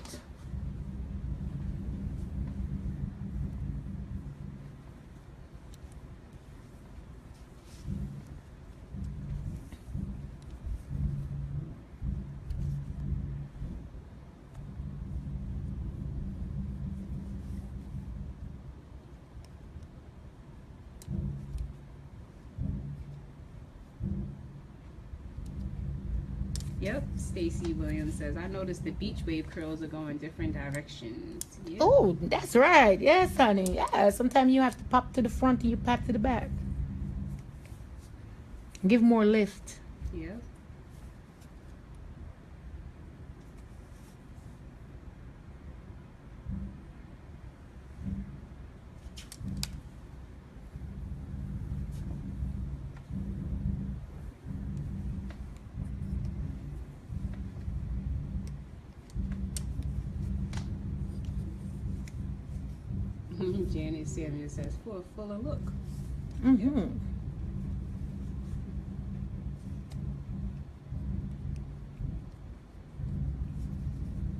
Yep. Stacy Williams says, I noticed the beach wave curls are going different directions. Yep. Oh, that's right. Yes, honey. Yeah. Sometimes you have to pop to the front and you pop to the back. Give more lift. Yep. Janet Samuel says, for a fuller look. Mm-hmm. Yep.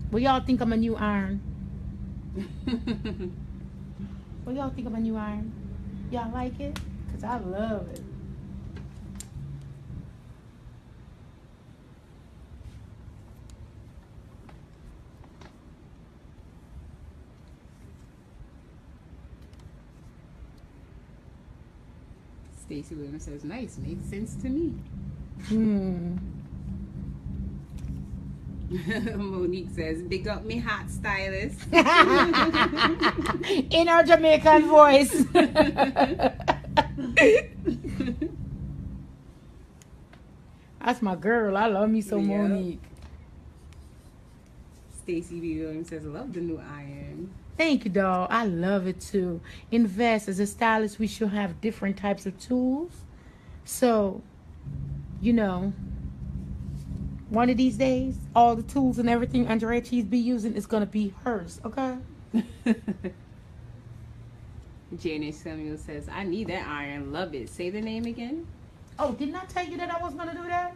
What y'all think of my new iron? What y'all think of my new iron? Y'all like it? Because I love it. Stacy Williams says, nice, makes sense to me. Monique says, big up me hot stylist. In our Jamaican voice. That's my girl. I love me so, Yep. Monique. Stacy B. Williams says, love the new iron. Thank you, doll. I love it too. Invest. As a stylist, we should have different types of tools. So, you know, One of these days, all the tools and everything Andrea Cheese be using is gonna be hers, okay? Janice Samuel says, I need that iron. Love it. Say the name again. Oh, didn't I tell you that I was gonna do that?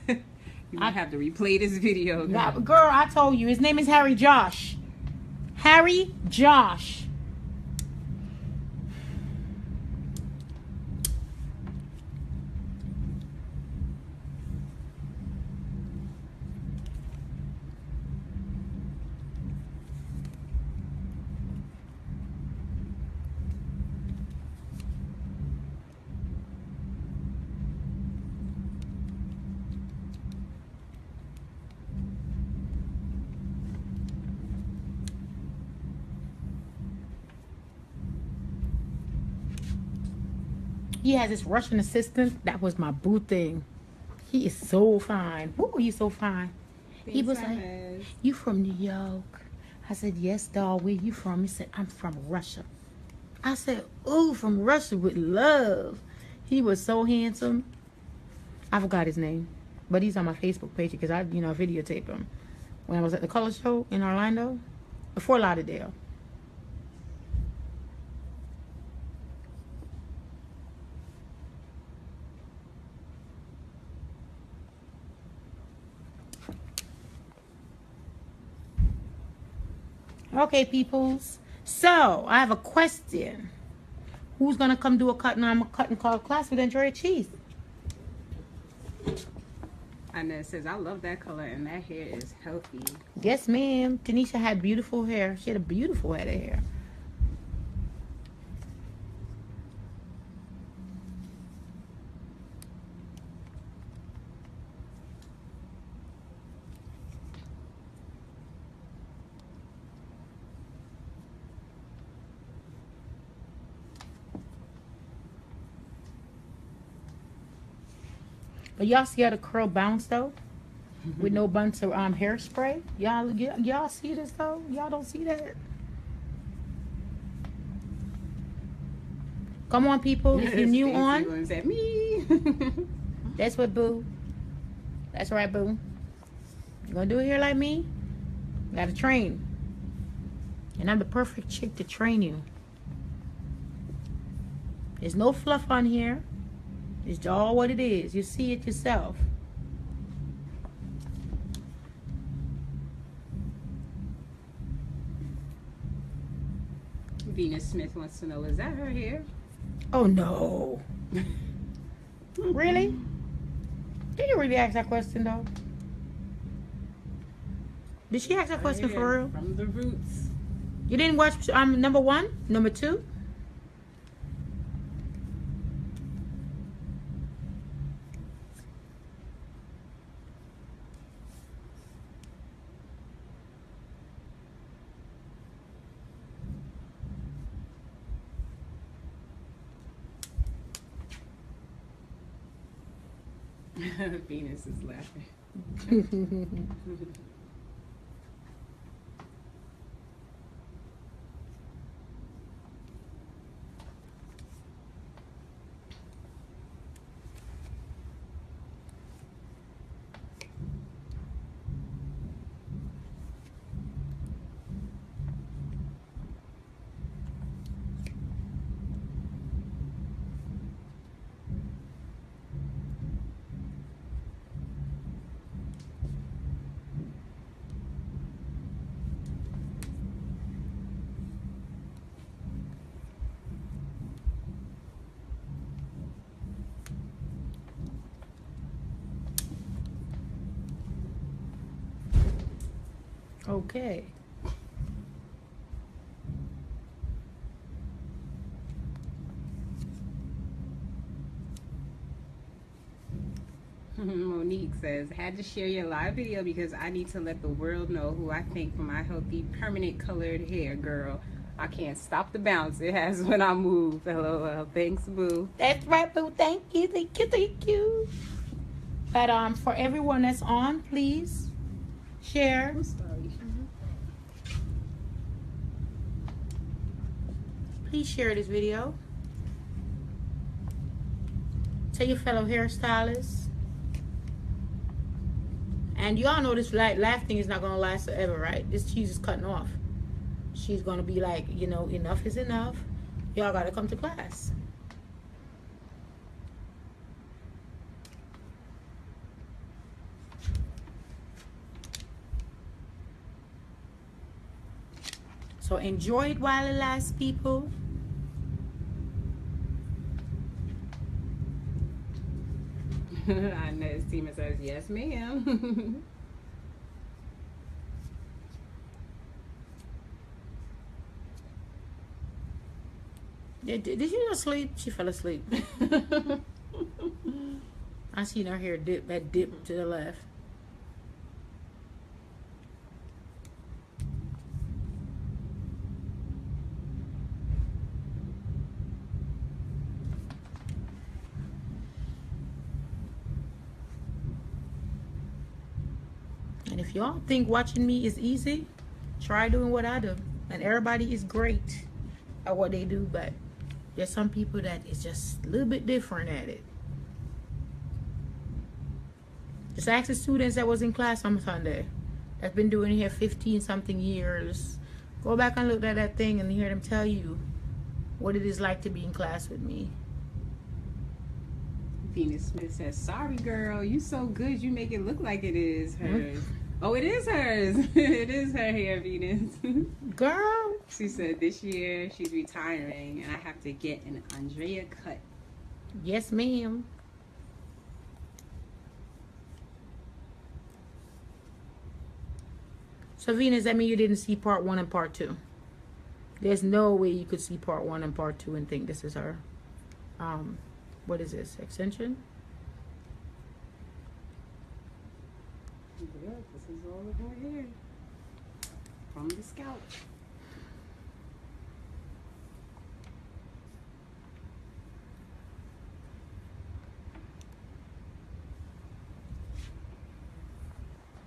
You might have to replay this video. Yeah, girl, I told you. His name is Harry Josh. Harry Josh. He has this Russian assistant. That was my boo thing. He is so fine. Ooh, he's so fine. He was like, you from New York? I said, yes, doll. Where you from? He said, I'm from Russia. I said, ooh, from Russia with love. He was so handsome. I forgot his name. But he's on my Facebook page because I videotaped him. When I was at the color show in Orlando. Before Lauderdale. Okay, peoples. So, I have a question. Who's going to come do a cut and call class with Andrea Cheese? And it says, I love that color and that hair is healthy. Yes, ma'am. Tanisha had beautiful hair. She had a beautiful head of hair. But y'all see how the curl bounce though? With no bunch of hairspray? Y'all see this though? Y'all don't see that? Come on, people. If you're new on. At me. That's what, boo. That's right, boo. You gonna do it here like me? You gotta train. And I'm the perfect chick to train you. There's no fluff on here. It's all what it is. You see it yourself. Venus Smith wants to know, is that her hair? Oh, no. Really? Did you really ask that question, though? Did she ask that question for real? From the roots. You didn't watch number 1? Number 2? Venus is laughing. Okay. Monique says, had to share your live video because I need to let the world know who I thank for my healthy, permanent colored hair, girl. I can't stop the bounce it has when I move. LOL. Thanks, boo. That's right, boo. Thank you, thank you, thank you. But for everyone that's on, please share. I'm sorry. Please share this video. Tell your fellow hairstylists. And y'all know this laugh thing is not gonna last forever, right? This cheese is cutting off. She's gonna be like, enough is enough. Y'all gotta come to class. So enjoy it while it lasts, people. I know Steamer says, yes, ma'am. Did she go sleep? She fell asleep. I seen her hair dip to the left. And if y'all think watching me is easy, try doing what I do. And everybody is great at what they do, but there's some people that is just a little bit different at it. Just ask the students that was in class on Sunday, that's been doing it here 15 something years. Go back and look at that thing and hear them tell you what it is like to be in class with me. Venus Smith says, sorry girl, you so good you make it look like it is hers. Oh, it is hers. It is her hair, Venus. Girl. She said this year she's retiring and I have to get an Andrea cut. Yes, ma'am. So Venus, that mean you didn't see part 1 and part 2? There's no way you could see part 1 and part 2 and think this is her. What is this? Extension? Yeah, this is all of her hair from the scalp.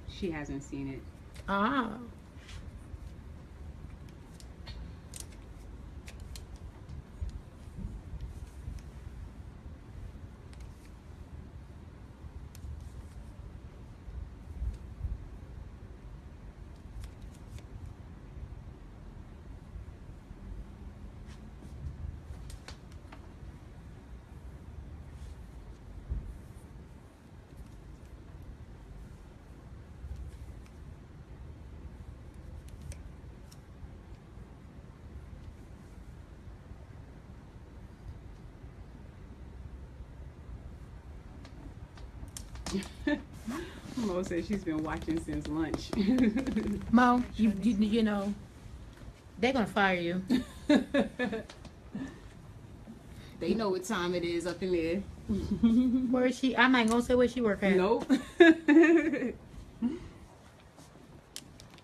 She hasn't seen it. Ah. Mo says she's been watching since lunch. Mo, you know, they're gonna fire you. They know what time it is up in there. Where is she? I'm not gonna say where she work at. Nope.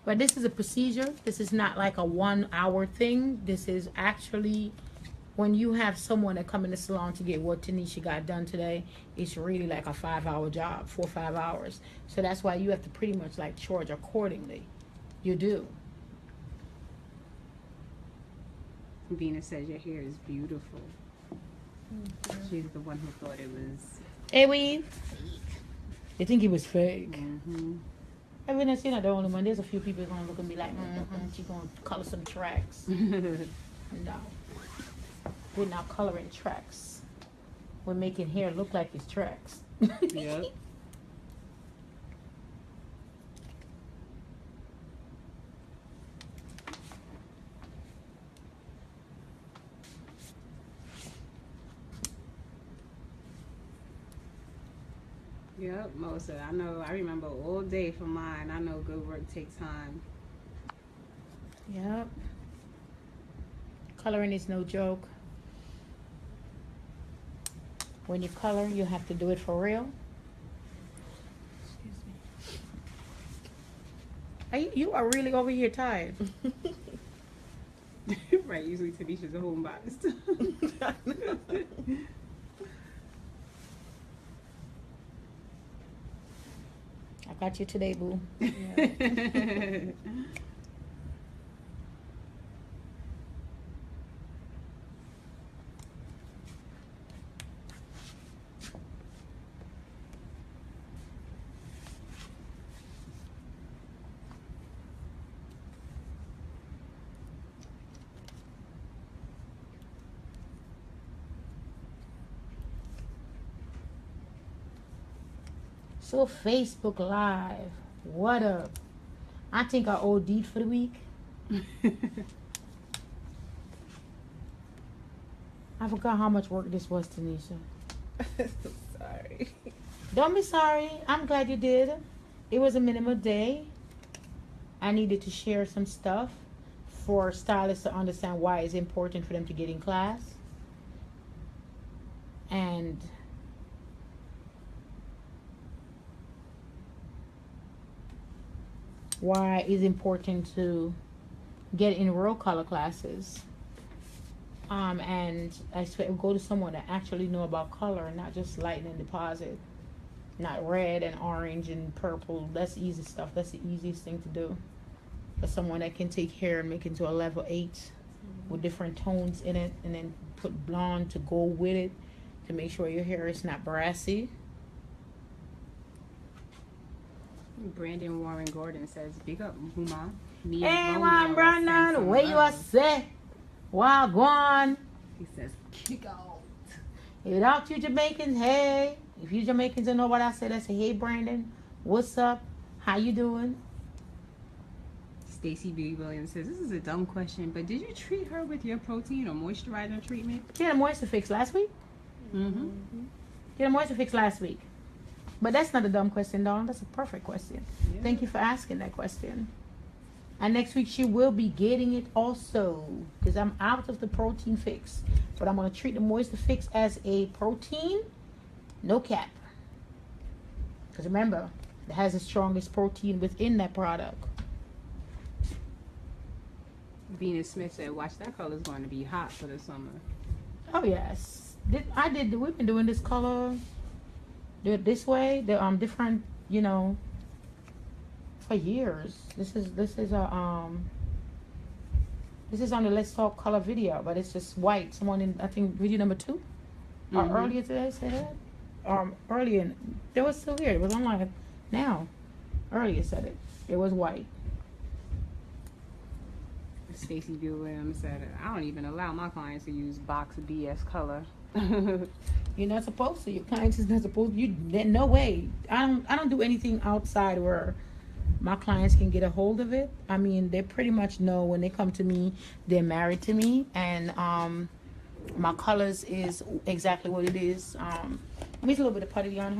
But this is a procedure. This is not like a 1 hour thing. This is actually when you have someone that come in the salon to get what Tanisha got done today, it's really like a 5 hour job, 4 or 5 hours. So that's why you have to pretty much like charge accordingly. You do. Venus says your hair is beautiful. She's the one who thought it was. Hey, Weave. You think it was fake? Mm-hmm. I mean, you're not the only one. There's a few people gonna look and be like, she's gonna color some tracks. No. We're not coloring tracks. We're making hair look like it's tracks. Yep. Yep, Mosa. I remember all day for mine. I know good work takes time. Yep. Coloring is no joke. When you color, you have to do it for real. Excuse me. You are really over here tired. Right, usually Tanisha's a home boss. I got you today, boo. Yeah. So Facebook Live. What up? I think I OD'd for the week. I forgot how much work this was, Tanisha. Sorry. Don't be sorry. I'm glad you did. It was a minimal day. I needed to share some stuff for stylists to understand why it's important for them to get in class. And why it's important to get in real color classes. And I go to someone that actually know about color and not just light and deposit. Not red and orange and purple. That's easy stuff. That's the easiest thing to do. For someone that can take hair and make it into a level 8 with different tones in it, and then put blonde to go with it to make sure your hair is not brassy. Brandon Warren Gordon says, big up, Huma. Me Hey, and man, Romeo Brandon, sent some where you are love." say? Wagwan. He says, kick out. Without you Jamaicans, hey. If you Jamaicans don't know what I said, I say, hey, Brandon, what's up? How you doing? Stacy B. Williams says, this is a dumb question, but did you treat her with your protein or moisturizer treatment? She had a moisture fix last week. Mm-hmm. She had a moisture fix last week. But that's not a dumb question, Dawn. That's a perfect question. Yeah. Thank you for asking that question. And next week she will be getting it also, because I'm out of the protein fix. But I'm going to treat the moisture fix as a protein, no cap. Because remember, it has the strongest protein within that product. Venus Smith said, watch, that color's going to be hot for the summer. Oh yes, we've been doing this color, do it this way, the different, you know, for years. This is on the Let's Talk color video, but it's just white. Someone in, I think, video number 2 or earlier today said that. Earlier, it was so weird. It was online now. Earlier said it. It was white. Stacy B. Williams said, I don't even allow my clients to use box BS color. You're not supposed to. Your clients is not supposed to. You, no way. I don't do anything outside where my clients can get a hold of it. I mean, they pretty much know when they come to me, they're married to me, and my colors is exactly what it is. Let me a little bit of putty on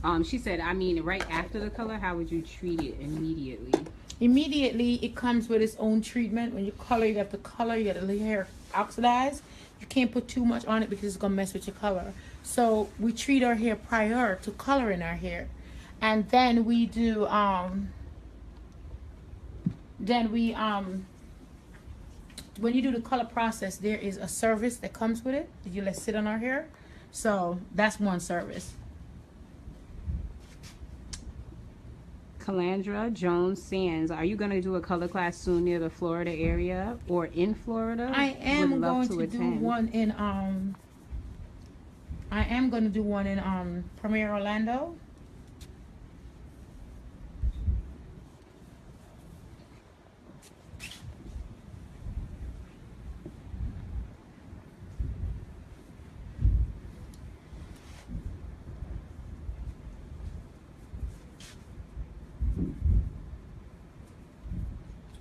her. She said, I mean, right after the color, how would you treat it immediately? Immediately, it comes with its own treatment. When you color, you have to color. You got to let your hair oxidize. You can't put too much on it because it's gonna mess with your color. So we treat our hair prior to coloring our hair, and then we do when you do the color process, there is a service that comes with it that you let sit on our hair. So that's one service. Calandra Jones Sands, are you going to do a color class soon near the Florida area or in Florida? I am going to do attend. one in Premier Orlando.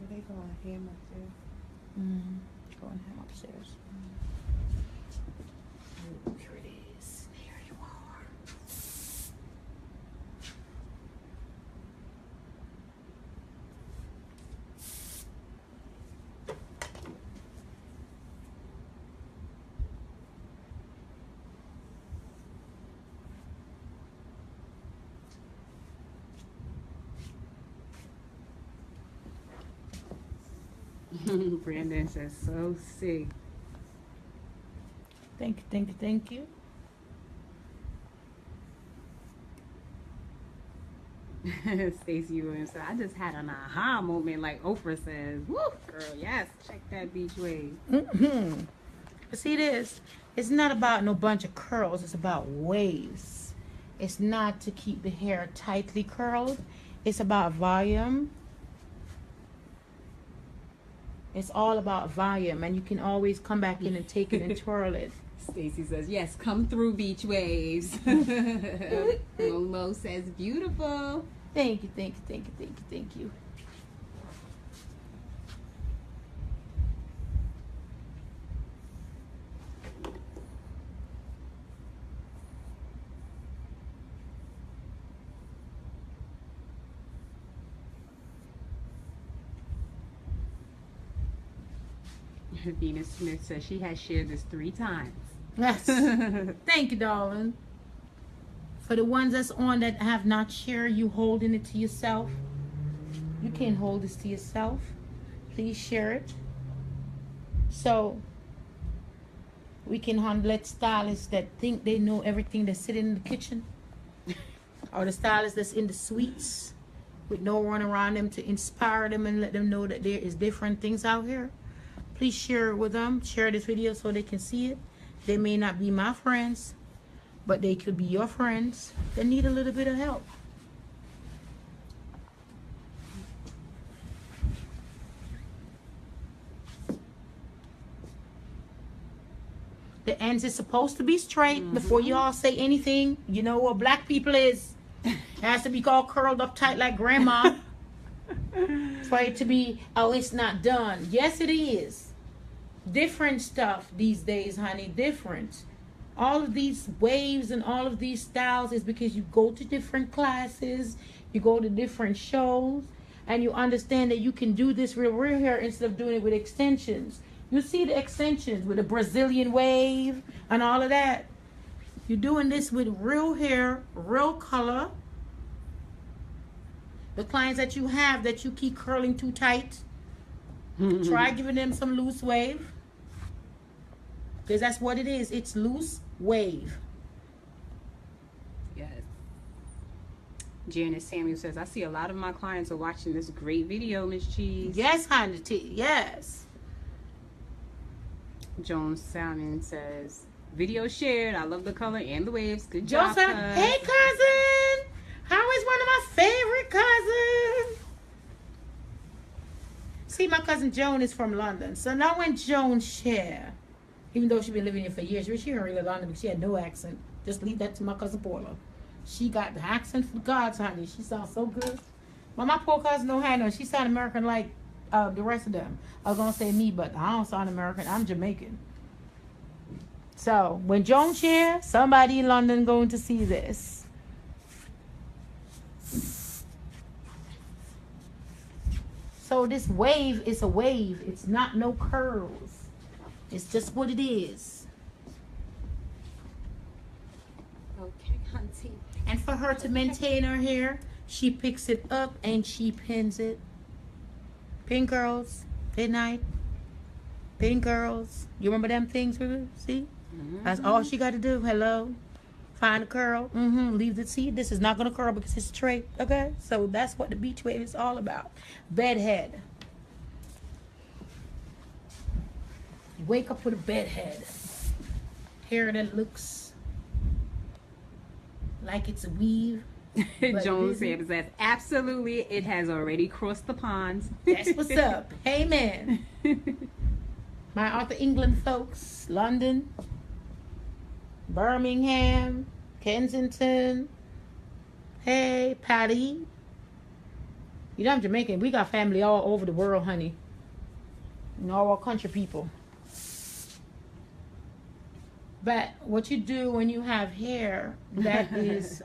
They going ham up there. Go and have upstairs. Oh, here it is. There you are. Brandon says, so sick. Thank you, thank you, thank you. Stacey Williams said, I just had an aha moment, like Oprah says. Woo, girl, yes, check that beach wave. See this? It's not about no bunch of curls. It's about waves. It's not to keep the hair tightly curled. It's about volume. It's all about volume, and you can always come back in and take it and twirl it. Stacy says, yes, come through, beach waves. Momo says, beautiful. Thank you, thank you, thank you, thank you, thank you. Venus Smith says she has shared this 3 times. Yes. Thank you, darling. For the ones that's on that have not shared, you holding it to yourself. You can't hold this to yourself. Please share it. So we can let stylists that think they know everything that's sitting in the kitchen, or the stylists that's in the suites with no one around them to inspire them and let them know that there is different things out here. Please share it with them. Share this video so they can see it. They may not be my friends, but they could be your friends that need a little bit of help. The ends is supposed to be straight. Before you all say anything, you know what black people is. It has to be all curled up tight like grandma. For it to be, oh, it's not done. Yes, it is. Different stuff these days, honey. Different. All of these waves and all of these styles is because you go to different classes, you go to different shows, and you understand that you can do this real hair instead of doing it with extensions. You see the extensions with the Brazilian wave and all of that. You're doing this with real hair, real color. The clients that you have that you keep curling too tight, try giving them some loose wave. Because that's what it is. It's loose wave. Yes. Janice Samuel says, I see a lot of my clients are watching this great video, Miss Cheese. Yes, honey. Yes. Joan Salmon says, video shared. I love the color and the waves. Good Joan job, Salmon. cuz. Hey, cousin. How is one of my favorite cousins? See, my cousin Joan is from London. So now when Joan share, even though she's been living here for years, she didn't really London because she had no accent. Just leave that to my cousin Paula. She got the accent for God's honey. She sounds so good. But my poor cousin don't have no. She sound American like the rest of them. I was gonna say me, but I don't sound American. I'm Jamaican. So when Joan share, somebody in London going to see this. So this wave is a wave. It's not no curls. It's just what it is. Okay, hunty. And for her to maintain her hair, she picks it up and she pins it. Pin curls. Good night. Pin curls. You remember them things, Ruby? See? That's all she got to do. Hello. Find a curl. Leave the seed. This is not going to curl because it's straight. Okay? So that's what the beach wave is all about. Bedhead. You wake up with a bedhead. Hair that looks like it's a weave. Joan says that absolutely it has already crossed the ponds. That's what's up. Amen. My Arthur England folks, London, Birmingham, Kensington. Hey, Patty. You know I'm Jamaican. We got family all over the world, honey. And all our country people. But what you do when you have hair that is,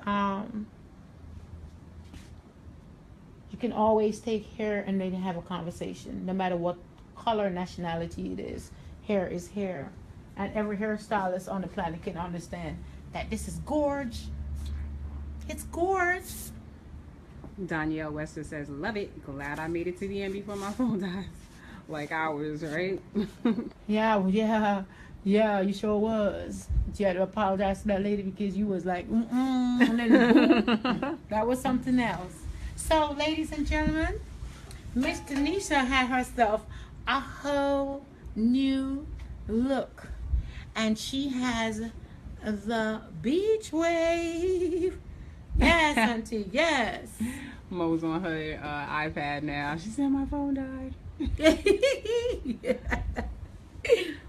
you can always take hair and then have a conversation, no matter what color, nationality it is. Hair is hair. And every hairstylist on the planet can understand that this is gorge. It's gorge. Danielle Wester says, love it. Glad I made it to the end before my phone dies. Like ours, right? Yeah, you sure was. But you had to apologize to that lady because you was like, and then that was something else. So, ladies and gentlemen, Miss Tanisha had herself a whole new look. And she has the beach wave. Yes, auntie, yes. Mo's on her iPad now. She said my phone died. Yeah.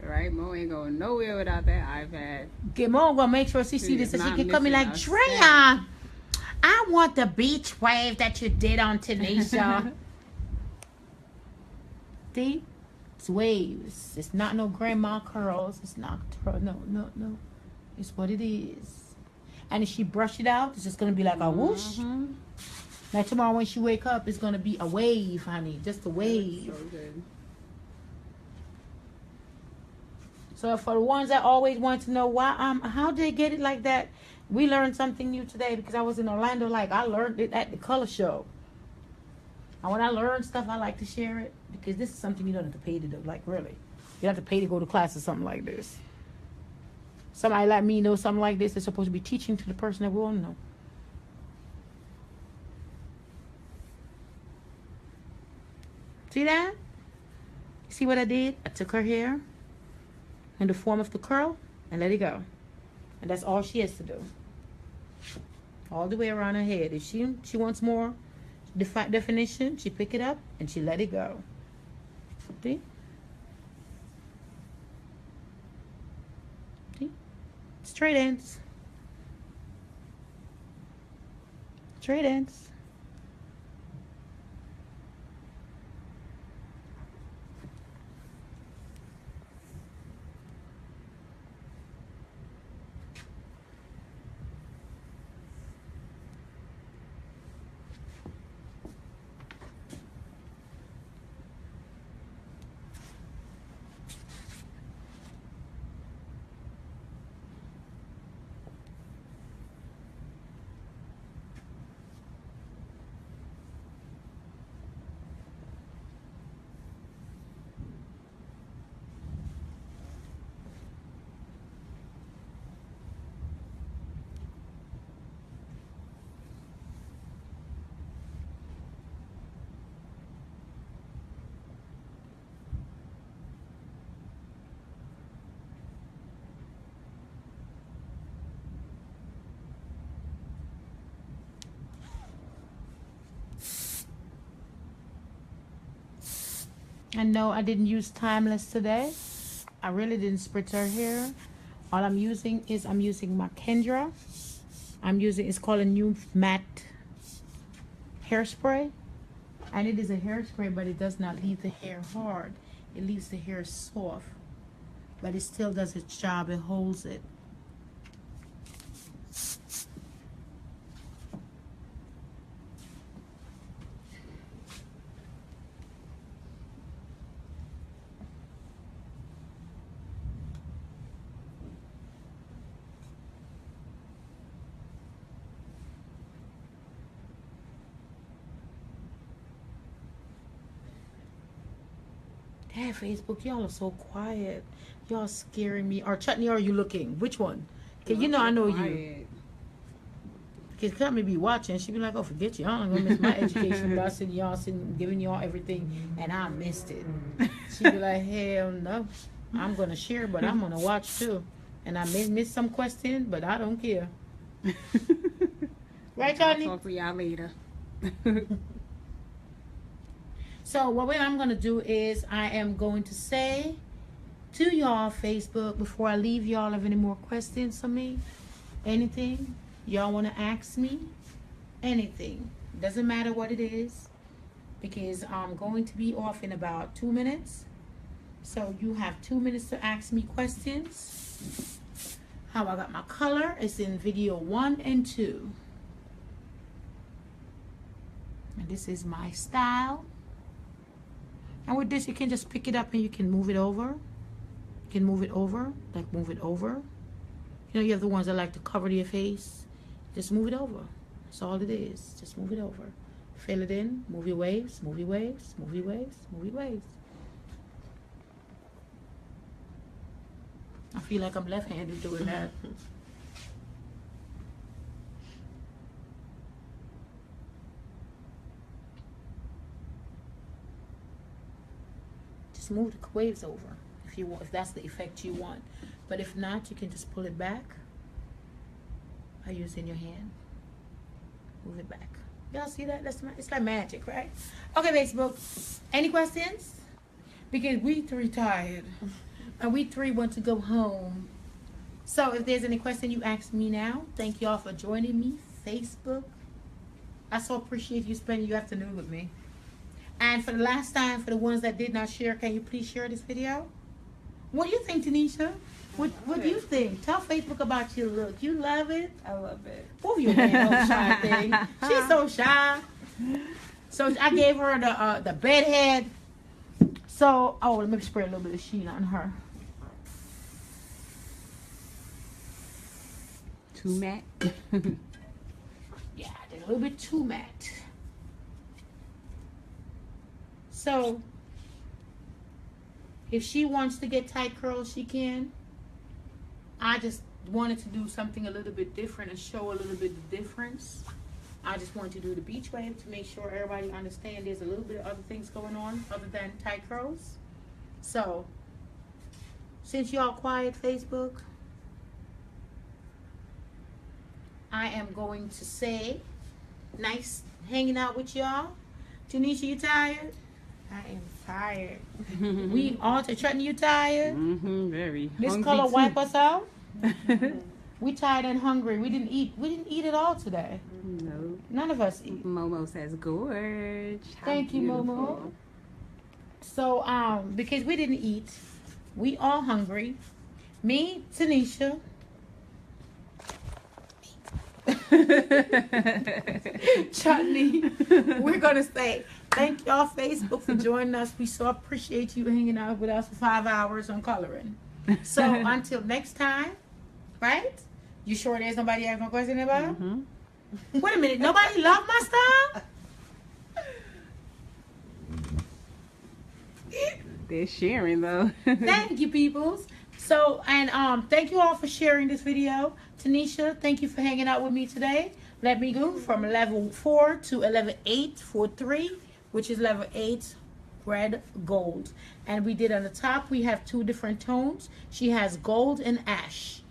Right, Mo ain't going nowhere without that iPad. Get Mo gonna make sure she see this so she not can come in like, missing a Drea, I want the beach wave that you did on Tanisha. See? It's waves. It's not no grandma curls. It's not, no. It's what it is. And if she brush it out, it's just gonna be like a whoosh. Now tomorrow when she wake up, it's gonna be a wave, honey. Just a wave. So good. So for the ones that always want to know why, how they get it like that, we learned something new today because I was in Orlando. Like I learned it at the color show. And when I learn stuff, I like to share it because this is something you don't have to pay to do. Like really, you don't have to pay to go to class or something like this. Somebody like me knows something like this. They're supposed to be teaching to the person that we want to know. See that? See what I did? I took her hair in the form of the curl and let it go. And that's all she has to do. All the way around her head. If she wants more definition, she pick it up and she let it go. See? See? Straight ends. Straight ends. And no, I didn't use Timeless today. I really didn't spritz her hair. All I'm using my Kendra. It's called a new matte hairspray. And it is a hairspray, but it does not leave the hair hard. It leaves the hair soft. But it still does its job. It holds it. Hey, Facebook, y'all are so quiet. Y'all scaring me. Or Chutney, are you looking? Which one? Because you know I know you. Because Chutney be watching. She be like, oh, forget you. I'm going to miss my education. But I said, y'all sitting, giving y'all everything, and I missed it. She be like, hell no. I'm going to share, but I'm going to watch too. And I may miss some questions, but I don't care. Right, Chutney? I'll talk to y'all later. So what I'm going to do is I am going to say to y'all Facebook before I leave, y'all have any more questions for me? Anything y'all want to ask me? Anything. Doesn't matter what it is, because I'm going to be off in about 2 minutes. So you have 2 minutes to ask me questions. How I got my color is in video 1 and 2. And this is my style. And with this, you can just pick it up and you can move it over. You can move it over, like move it over. You know, you have the ones that like to cover your face. Just move it over. That's all it is. Just move it over. Fill it in, move your waves, move your waves, move your waves, move your waves. I feel like I'm left-handed doing that. Move the waves over if you want, if that's the effect you want. But if not, you can just pull it back by using your hand. Move it back. Y'all see that? It's like magic, right? Okay, Facebook. Any questions? Because we three tired. And we three want to go home. So if there's any question, you ask me now. Thank y'all for joining me. Facebook. I so appreciate you spending your afternoon with me. And for the last time, for the ones that did not share, can you please share this video? What do you think, Tanisha? What do you think? Tell Facebook about your look. You love it? I love it. Move your hand, old shy thing. She's so shy. So I gave her the bed head. So, let me spray a little bit of sheen on her. Too matte? Yeah, I did a little bit too matte. So, if she wants to get tight curls, she can. I just wanted to do something a little bit different and show a little bit the difference. I just wanted to do the beach wave to make sure everybody understands there's a little bit of other things going on other than tight curls. So, since y'all quiet Facebook, I am going to say, nice hanging out with y'all. Tanisha, you tired? I am tired. We all Trenton, you tired? Mm-hmm, very. This Hungry color too. wipe us out. We tired and hungry. We didn't eat at all today. No. None of us eat. Momo says gorge. How Thank you, beautiful. Momo. So because we didn't eat, we all hungry. Me, Tanisha, Chutney. We're gonna say thank y'all Facebook for joining us. We so appreciate you hanging out with us for 5 hours on coloring. So until next time, right? You sure there's nobody having no question about? Mm-hmm. Wait a minute, nobody love my style? They're sharing though. Thank you, peoples. So, and thank you all for sharing this video. Tanisha, thank you for hanging out with me today. Let me go from level 4 to level 8 for 3, which is level 8 red gold. And we did on the top, we have 2 different tones. She has gold and ash.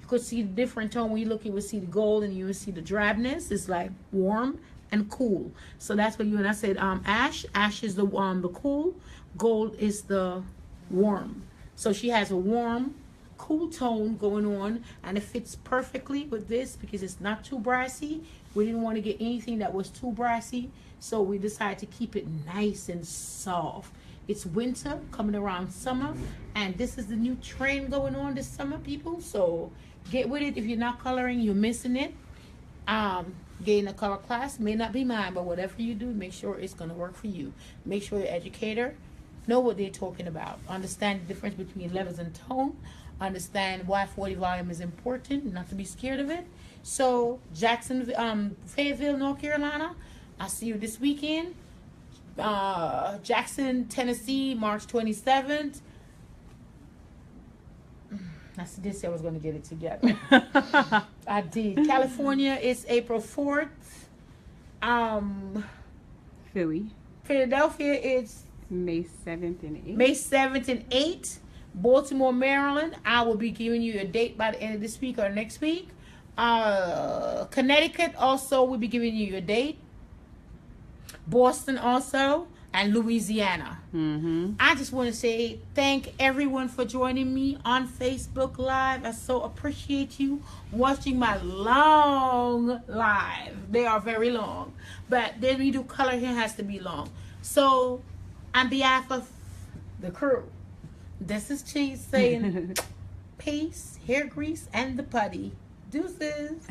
You could see the different tone. When you look, you will see the gold and you will see the drabness. It's like warm and cool. So that's what you and I said. Ash is the cool. Gold is the warm. So she has a warm, cool tone going on, and it fits perfectly with this because it's not too brassy. We didn't want to get anything that was too brassy, so we decided to keep it nice and soft. It's winter coming around summer, and this is the new trend going on this summer, people. So get with it. If you're not coloring, you're missing it. Getting a color class may not be mine, but whatever you do, make sure it's going to work for you. Make sure your educator know what they're talking about. Understand the difference between levels and tone. Understand why 40 volume is important, not to be scared of it. So Fayetteville, North Carolina, I'll see you this weekend. Jackson, Tennessee, March 27th. I said I was going to get it together. I did. California is April 4th. Philadelphia is May 7th and 8th. May 7th and 8th. Baltimore, Maryland, I will be giving you a date by the end of this week or next week. Connecticut also will be giving you a date. Boston also, and Louisiana. Mm-hmm. I just want to say thank everyone for joining me on Facebook Live. I so appreciate you watching my long live. They are very long, but then we do color here has to be long. So on behalf of the crew, this is Cheese saying peace, hair grease, and the putty. Deuces.